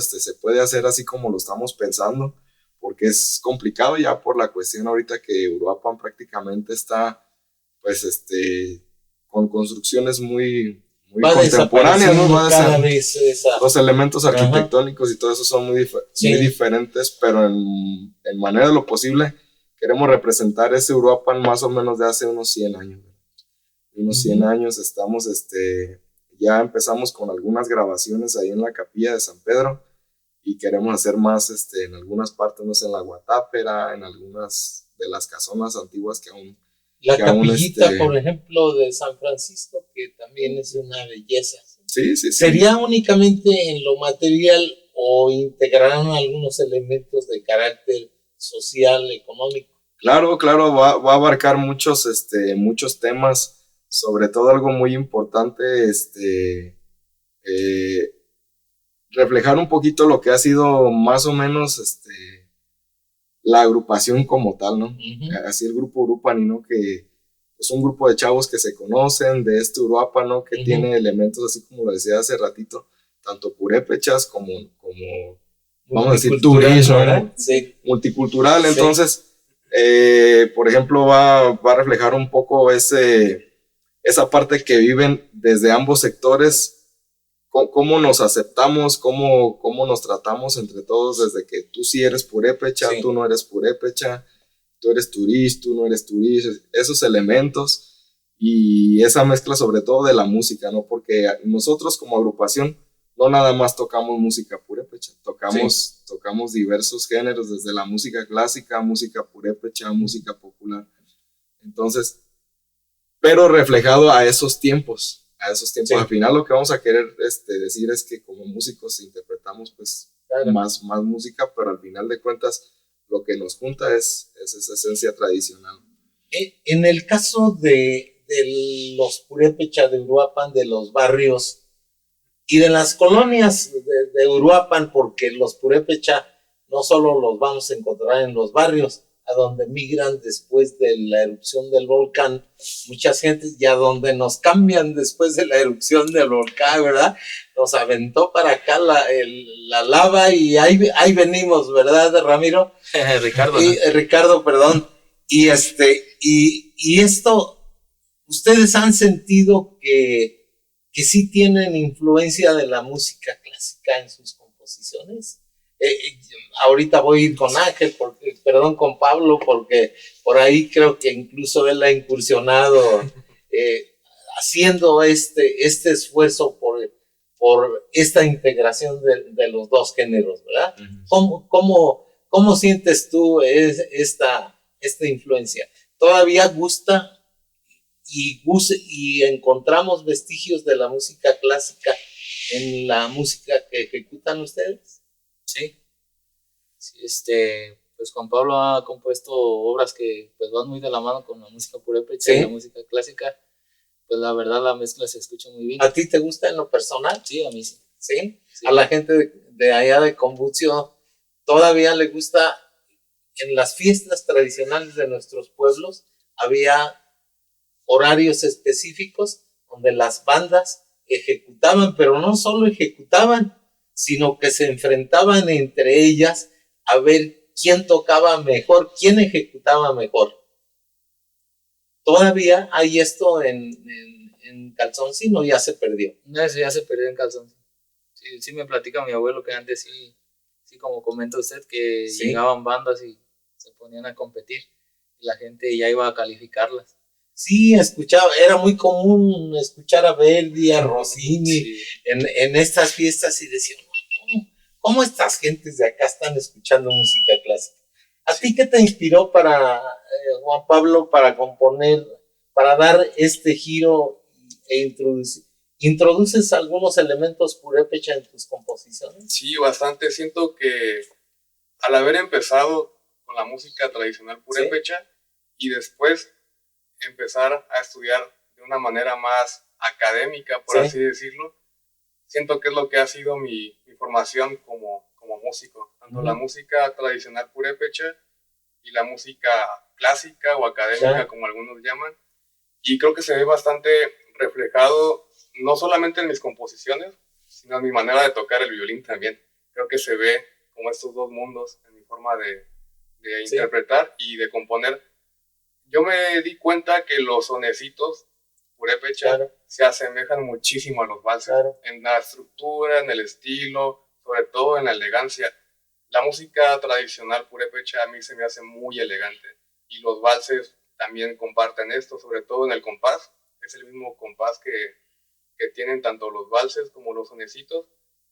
se puede hacer así como lo estamos pensando, porque es complicado ya por la cuestión ahorita que Uruapan prácticamente está pues con construcciones muy contemporáneas, ¿no? Los elementos arquitectónicos y todo eso son muy diferentes, pero en manera de lo posible queremos representar ese Uruapan más o menos de hace unos 100 años. Unos 100 años estamos, ya empezamos con algunas grabaciones ahí en la capilla de San Pedro, y queremos hacer más en algunas partes, no sé, en la Guatápera, en algunas de las casonas antiguas que aún La que aún, capillita, por ejemplo, de San Francisco, que también es una belleza. Sí, sí, sí. ¿Sería únicamente en lo material o integrarán algunos elementos de carácter social, económico? Claro, claro, va a abarcar muchos temas, sobre todo algo muy importante, eh, reflejar un poquito lo que ha sido más o menos, la agrupación como tal, ¿no? Ujú. Así el grupo Uruapan, ¿no? Que es un grupo de chavos que se conocen de Uruapan, ¿no? Que Ujú. tiene elementos, así como lo decía hace ratito, tanto purépechas como vamos a decir, Multicultural, turismo, ¿verdad? Sí. multicultural. Sí. Entonces, por ejemplo, va a reflejar un poco esa parte que viven desde ambos sectores, cómo nos aceptamos, cómo nos tratamos entre todos, desde que tú sí eres purépecha, Sí. tú no eres purépecha, tú eres turista, tú no eres turista, esos elementos y esa mezcla sobre todo de la música, ¿no? Porque nosotros como agrupación no nada más tocamos música purépecha, tocamos diversos géneros, desde la música clásica, música purépecha, música popular. Entonces, pero reflejado a esos tiempos. Sí. Al final lo que vamos a querer decir es que como músicos interpretamos pues Claro. más música, pero al final de cuentas lo que nos junta es esa esencia tradicional. En el caso de los purépecha de Uruapan, de los barrios y de las colonias de Uruapan, porque los purépecha no solo los vamos a encontrar en los barrios, a donde migran después de la erupción del volcán, muchas gentes, y a donde nos cambian después de la erupción del volcán, ¿verdad? Nos aventó para acá la lava y ahí venimos, ¿verdad, Ramiro? Ricardo, ¿no? Ricardo, perdón. Y esto, ¿ustedes han sentido que sí tienen influencia de la música clásica en sus composiciones? Ahorita voy a ir con Ángel, con Pablo, porque por ahí creo que incluso él ha incursionado haciendo este esfuerzo por esta integración de los dos géneros, ¿verdad? ¿Cómo sientes tú esta influencia? ¿Todavía gusta y encontramos vestigios de la música clásica en la música que ejecutan ustedes? Sí, pues Juan Pablo ha compuesto obras que pues van muy de la mano con la música purépecha y la música clásica. Pues la verdad la mezcla se escucha muy bien. ¿A ti te gusta en lo personal? Sí, a mí sí. ¿Sí? A la gente de allá de Combucio todavía le gusta. En las fiestas tradicionales de nuestros pueblos había horarios específicos donde las bandas ejecutaban, pero no solo ejecutaban, sino que se enfrentaban entre ellas a ver quién tocaba mejor, quién ejecutaba mejor. ¿Todavía hay esto en Calzoncillo? Ya se perdió. No, eso ya se perdió en Calzoncillo. Sí me platica mi abuelo que antes sí como comenta usted, que llegaban bandas y se ponían a competir y la gente ya iba a calificarlas. Sí, era muy común escuchar a Verdi, a Rossini en estas fiestas y decían, ¿cómo estas gentes de acá están escuchando música clásica? ¿A ti qué te inspiró Juan Pablo, para componer, para dar este giro e introduces algunos elementos purépecha en tus composiciones? Sí, bastante. Siento que al haber empezado con la música tradicional purépecha y después empezar a estudiar de una manera más académica, por así decirlo, siento que es lo que ha sido mi formación como músico. Tanto la música tradicional purépecha y la música clásica o académica, como algunos llaman. Y creo que se ve bastante reflejado, no solamente en mis composiciones, sino en mi manera de tocar el violín también. Creo que se ve como estos dos mundos en mi forma de interpretar y de componer. Yo me di cuenta que los sonecitos purépecha se asemejan muchísimo a los valses, en la estructura, en el estilo, sobre todo en la elegancia. La música tradicional purépecha a mí se me hace muy elegante y los valses también comparten esto, sobre todo en el compás. Es el mismo compás que tienen tanto los valses como los sonecitos,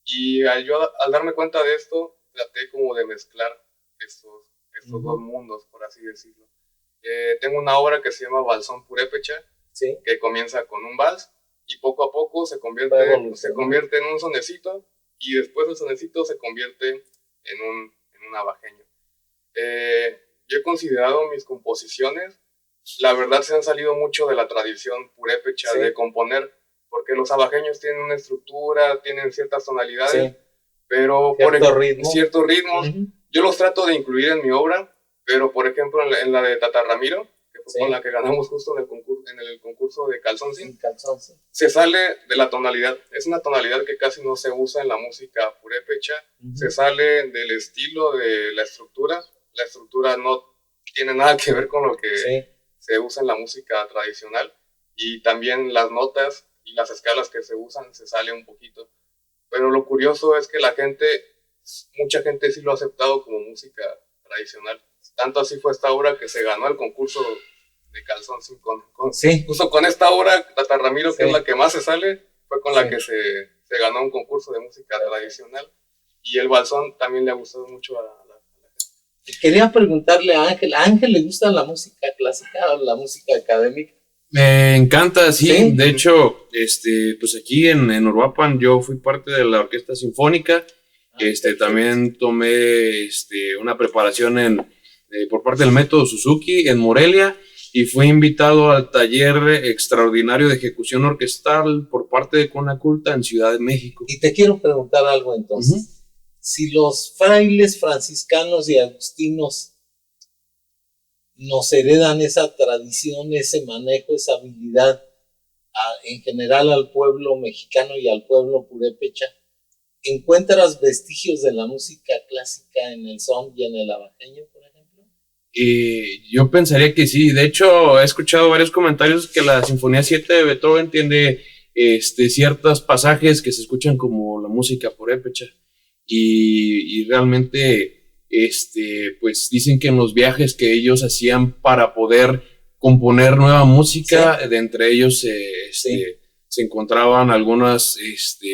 y yo al darme cuenta de esto traté como de mezclar estos dos mundos, por así decirlo. Tengo una obra que se llama Balsón Purépecha, Sí. que comienza con un vals y poco a poco se Va convierte evolucionando. en un sonecito y después el sonecito se convierte en un abajeño. Yo he considerado mis composiciones, la verdad se han salido mucho de la tradición purépecha Sí. de componer, porque los abajeños tienen una estructura, tienen ciertas tonalidades, Sí. pero ciertos ritmos, Ujú. yo los trato de incluir en mi obra, pero por ejemplo en la de Tata Ramiro, que fue Sí. con la que ganamos justo en el concurso de Calzón Sin calzón, sí. se sale de la tonalidad. Es una tonalidad que casi no se usa en la música purépecha. Ujú. Se sale del estilo de la estructura. La estructura no tiene nada que ver con lo que Sí. se usa en la música tradicional. Y también las notas y las escalas que se usan se sale un poquito. Pero lo curioso es que mucha gente sí lo ha aceptado como música tradicional. Tanto así fue esta obra que se ganó el concurso de Calzón Sí. justo con esta obra, Tata Ramiro, que Sí. es la que más se sale, fue con la Sí. que se ganó un concurso de música tradicional. Y el balsón también le ha gustado mucho a la gente. Quería preguntarle a Ángel. ¿A Ángel le gusta la música clásica o la música académica? Me encanta, sí. ¿Sí? De hecho, pues aquí en Uruapan yo fui parte de la orquesta sinfónica. También tomé una preparación por parte del método Suzuki en Morelia y fui invitado al taller extraordinario de ejecución orquestal por parte de Conaculta en Ciudad de México. Y te quiero preguntar algo entonces. Ujú. Si los frailes franciscanos y agustinos nos heredan esa tradición, ese manejo, esa habilidad en general al pueblo mexicano y al pueblo purépecha, ¿encuentras vestigios de la música clásica en el son y en el abajeño, por ejemplo? Yo pensaría que sí. De hecho, he escuchado varios comentarios que la Sinfonía 7 de Beethoven tiene ciertos pasajes que se escuchan como la música purépecha. Y realmente, pues dicen que en los viajes que ellos hacían para poder componer nueva música, de entre ellos se encontraban algunas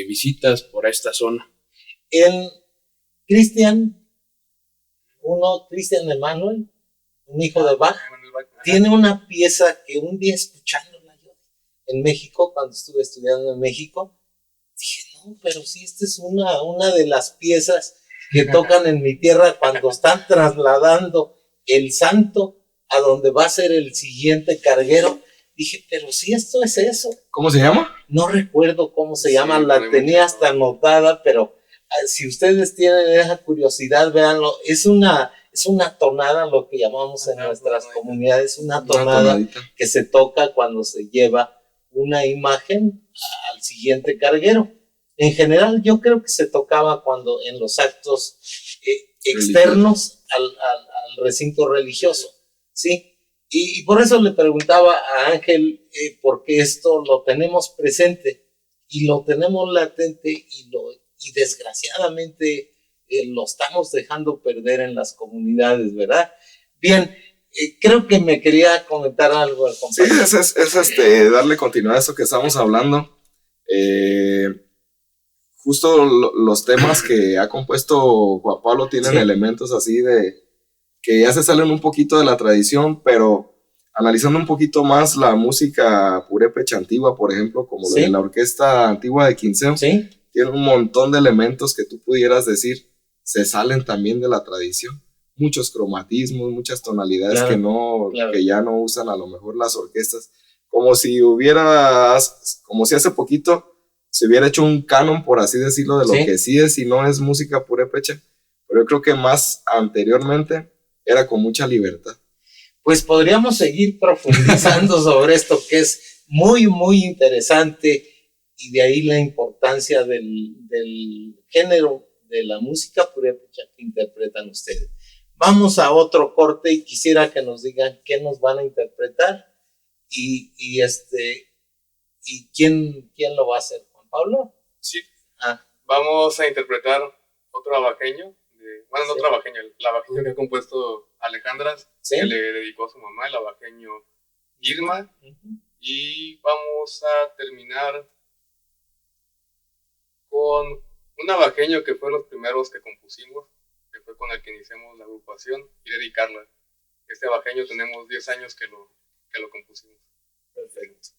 visitas por esta zona. El Cristian Emanuel, un hijo de Bach, tiene una pieza que un día escuchándola yo en México, cuando estuve estudiando en México, dije, no, pero sí, esta es una de las piezas que tocan en mi tierra cuando están trasladando el santo a donde va a ser el siguiente carguero. Dije, pero sí, esto es eso. ¿Cómo se llama? No recuerdo cómo se llama, pero la hay tenía muchas, hasta anotada, pero si ustedes tienen esa curiosidad, véanlo. Es una tonada, lo que llamamos en nuestras comunidades, una tonada que se toca cuando se lleva una imagen al siguiente carguero. En general, yo creo que se tocaba cuando en los actos externos al recinto religioso, ¿sí? Y por eso le preguntaba a Ángel, porque esto lo tenemos presente y lo tenemos latente y desgraciadamente lo estamos dejando perder en las comunidades, ¿verdad? Bien, creo que me quería comentar algo al compañero. Sí, es darle continuidad a eso que estamos hablando. Justo los temas que ha compuesto Juan Pablo tienen elementos así de que ya se salen un poquito de la tradición, pero analizando un poquito más la música purépecha antigua, por ejemplo, como lo de la orquesta antigua de Quinceo, tiene un montón de elementos que tú pudieras decir se salen también de la tradición. Muchos cromatismos, muchas tonalidades que ya no usan a lo mejor las orquestas, como si hace poquito se hubiera hecho un canon, por así decirlo, de lo que sí es y no es música purépecha, pero yo creo que más anteriormente era con mucha libertad. Pues podríamos seguir profundizando sobre esto, que es muy, muy interesante, y de ahí la importancia del género de la música purépecha que interpretan ustedes. Vamos a otro corte y quisiera que nos digan qué nos van a interpretar y quién lo va a hacer. ¿Juan Pablo? Sí. Vamos a interpretar otro abajeño. No otro abajeño, el abajeño que ha compuesto Alejandra, que le dedicó a su mamá, el abajeño Irma. Y vamos a terminar con un abajeño que fue los primeros que compusimos, que fue con el que iniciamos la agrupación, y dedicarla, que este bajeño tenemos 10 años que lo compusimos. Perfecto.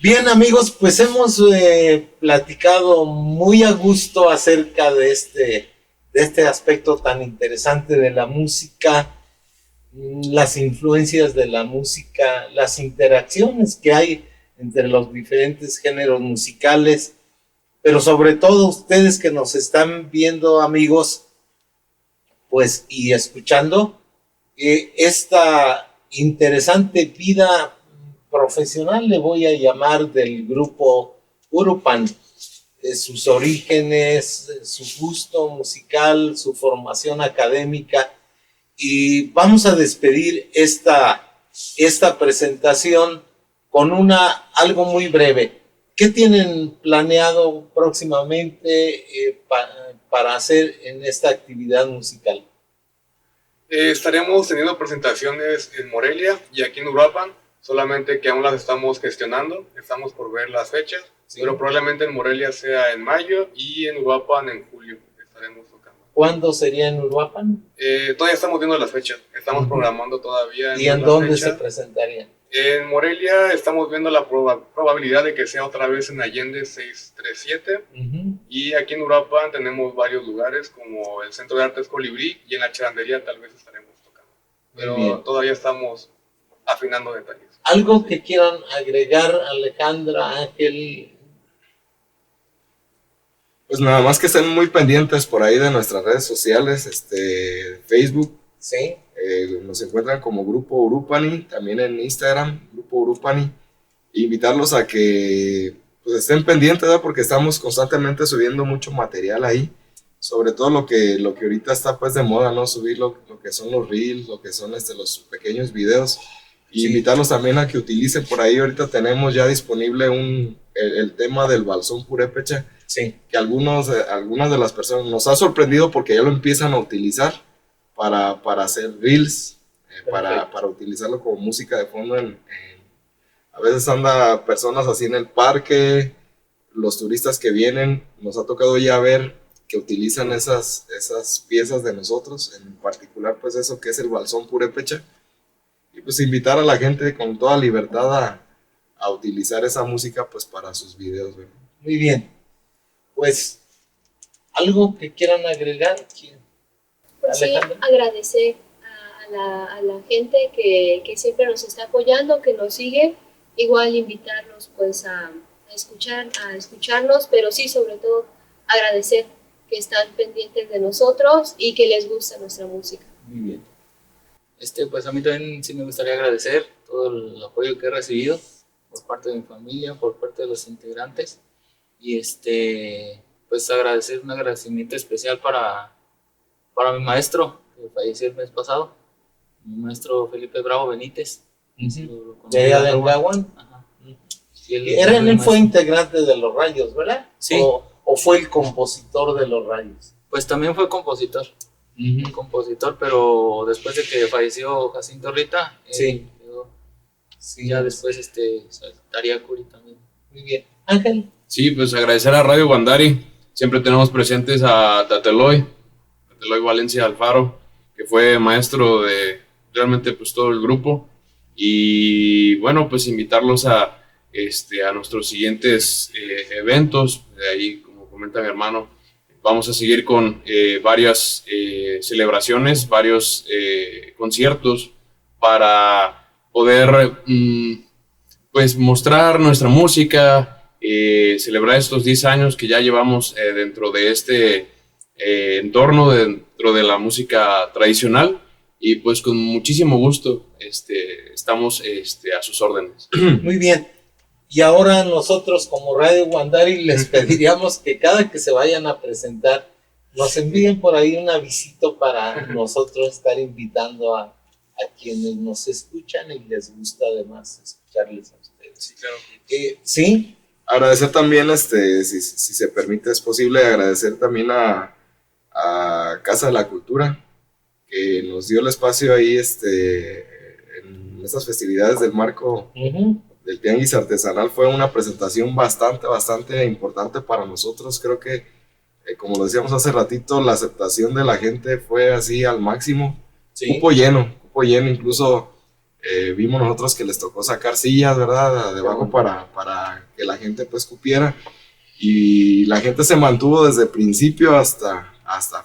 Bien, amigos, pues hemos platicado muy a gusto acerca de este aspecto tan interesante de la música, las influencias de la música, las interacciones que hay entre los diferentes géneros musicales, pero sobre todo ustedes que nos están viendo, amigos, pues y escuchando esta interesante vida profesional, le voy a llamar, del grupo Urupan, sus orígenes, su gusto musical, su formación académica, y vamos a despedir esta presentación con algo muy breve. ¿Qué tienen planeado próximamente para hacer en esta actividad musical? Estaremos teniendo presentaciones en Morelia y aquí en Uruapan, solamente que aún las estamos gestionando, estamos por ver las fechas, sí, pero probablemente en Morelia sea en mayo y en Uruapan en julio estaremos tocando. ¿Cuándo sería en Uruapan? Todavía estamos viendo las fechas, estamos programando todavía. ¿Y en dónde se presentarían? En Morelia estamos viendo la probabilidad de que sea otra vez en Allende 637, y aquí en Uruapan tenemos varios lugares como el Centro de Artes Colibrí, y en la Charandería tal vez estaremos tocando, pero todavía estamos afinando detalles. ¿Algo que quieran agregar, Alejandra, Ángel? Pues nada más que estén muy pendientes por ahí de nuestras redes sociales, Facebook. Sí. Nos encuentran como Grupo Urupani, también en Instagram, Grupo Urupani. Invitarlos a que pues, estén pendientes, ¿verdad? Porque estamos constantemente subiendo mucho material ahí, sobre todo lo que ahorita está pues de moda, ¿no? Subir lo que son los reels, lo que son los pequeños videos. Y invitarlos también a que utilicen por ahí. Ahorita tenemos ya disponible el tema del Balsón Purépecha, que algunas de las personas nos ha sorprendido porque ya lo empiezan a utilizar para hacer reels, para utilizarlo como música de fondo. A veces anda personas así en el parque, los turistas que vienen, nos ha tocado ya ver que utilizan esas piezas de nosotros, en particular pues eso que es el Balsón Purépecha. Y pues invitar a la gente con toda libertad a utilizar esa música pues para sus videos, ¿verdad? Muy bien. Pues, ¿algo que quieran agregar? Pues sí, agradecer a la gente que siempre nos está apoyando, que nos sigue. Igual invitarlos pues a escucharnos, pero sí, sobre todo agradecer que están pendientes de nosotros y que les gusta nuestra música. Muy bien. Pues a mí también sí me gustaría agradecer todo el apoyo que he recibido por parte de mi familia, por parte de los integrantes, y pues un agradecimiento especial para mi maestro que falleció el mes pasado, mi maestro Felipe Bravo Benítez. ¿De allá de Angahuan? Ajá. Él fue integrante de Los Rayos, ¿verdad? Sí. ¿O fue el compositor de Los Rayos? Pues también fue compositor. Compositor, pero después de que falleció Jacinto Rita, quedó, ya después Daría Curi también. Muy bien. Ángel. Sí, pues agradecer a Radio Guandari. Siempre tenemos presentes a Tateloy Valencia Alfaro, que fue maestro de realmente pues todo el grupo. Y bueno, pues invitarlos a nuestros siguientes eventos. De ahí, como comenta mi hermano, vamos a seguir con varias celebraciones, varios conciertos para poder pues mostrar nuestra música, celebrar estos 10 años que ya llevamos dentro de este entorno, dentro de la música tradicional, y pues con muchísimo gusto estamos a sus órdenes. Muy bien. Y ahora nosotros como Radio Guandari les pediríamos que cada que se vayan a presentar nos envíen por ahí un avisito para nosotros estar invitando a quienes nos escuchan y les gusta además escucharles a ustedes. Sí, claro. ¿Sí? Agradecer también, si se permite, es posible, agradecer también a Casa de la Cultura, que nos dio el espacio ahí en estas festividades del marco del Tianguis Artesanal. Fue una presentación bastante importante para nosotros. Creo que, como lo decíamos hace ratito, la aceptación de la gente fue así al máximo. Sí. Cupo lleno, incluso Vimos nosotros que les tocó sacar sillas, ¿verdad? Debajo para que la gente pues cupiera. Y la gente se mantuvo desde el principio hasta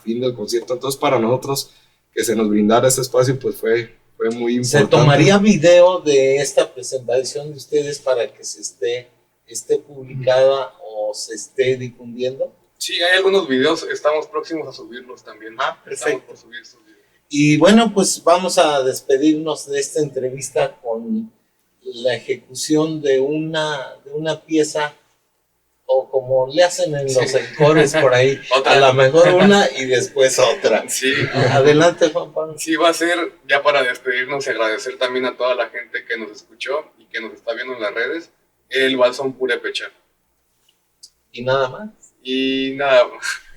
fin del concierto. Entonces para nosotros que se nos brindara ese espacio pues fue muy importante. ¿Se tomaría video de esta presentación de ustedes para que se esté publicada o se esté difundiendo? Sí, hay algunos videos, estamos próximos a subirlos también. Perfecto. Estamos por subir esos videos. Y bueno, pues vamos a despedirnos de esta entrevista con la ejecución de una pieza, o como le hacen en los encores por ahí, a lo mejor una y después otra. Sí. Adelante, Juan Pablo. Sí, va a ser ya para despedirnos y agradecer también a toda la gente que nos escuchó y que nos está viendo en las redes, el Balsón Purépecha. ¿Y nada más? Y nada,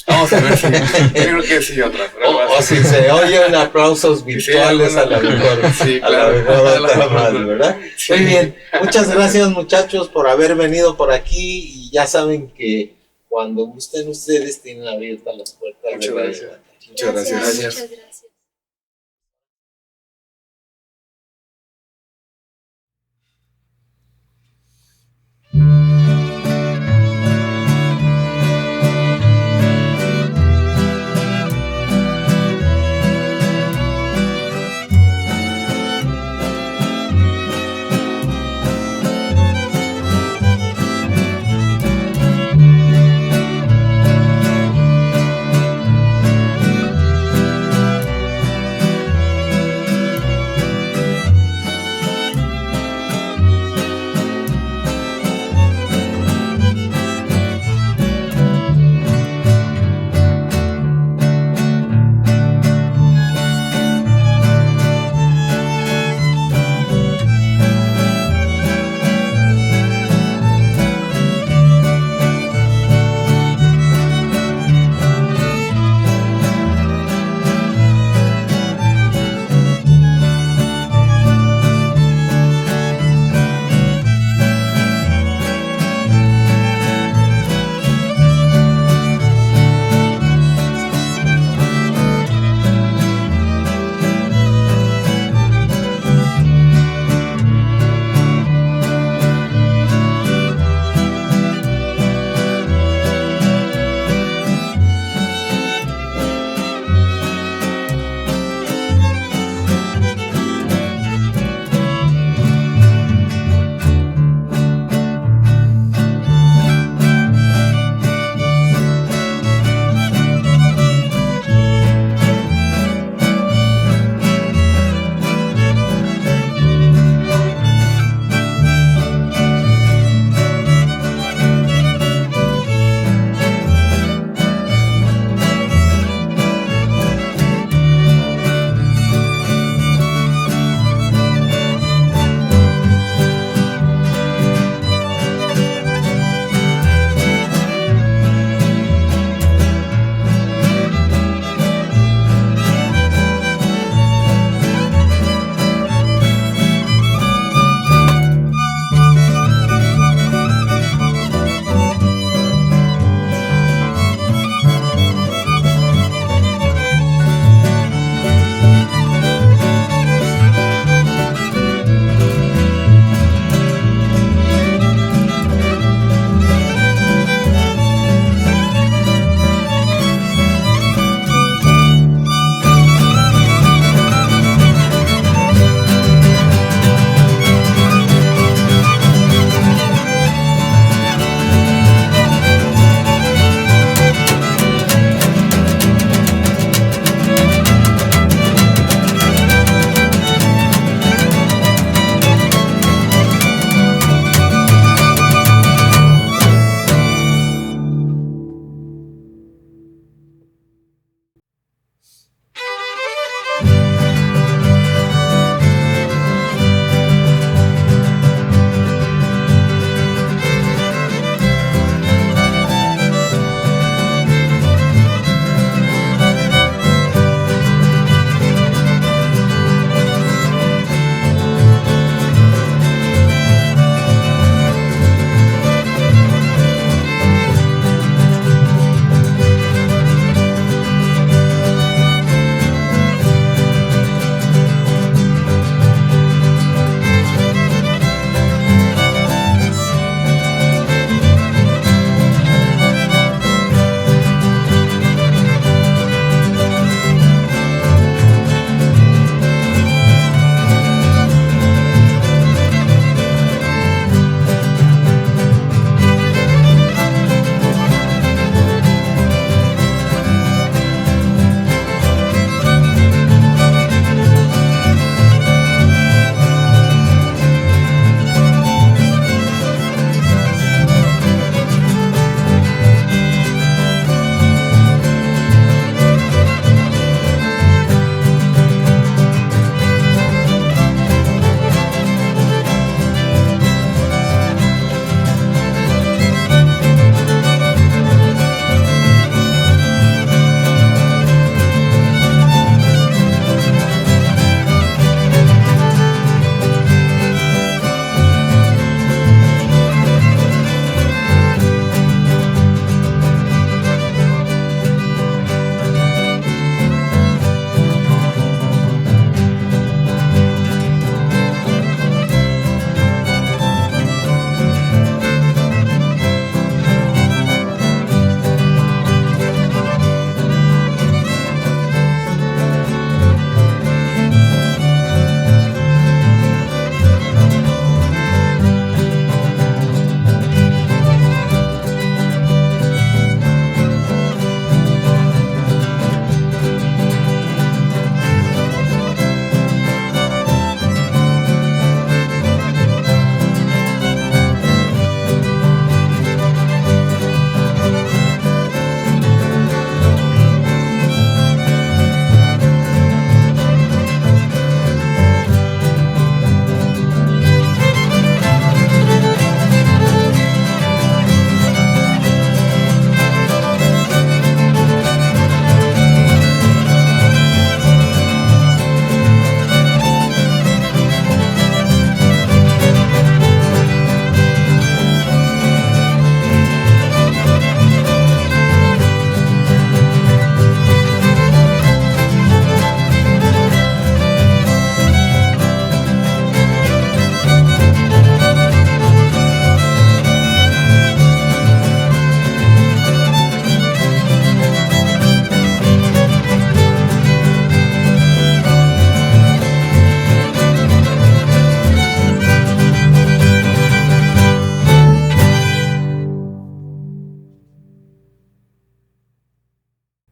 vamos a ver si creo que sí otra. O si se oyen aplausos virtuales, sí, a lo mejor. Sí, a claro. lo mejor otra más, ¿verdad? Sí. Muy bien. Muchas gracias, muchachos, por haber venido por aquí. Y ya saben que cuando gusten ustedes tienen abiertas las puertas. Muchas de la gracias. Libertad. Muchas gracias. Muchas gracias.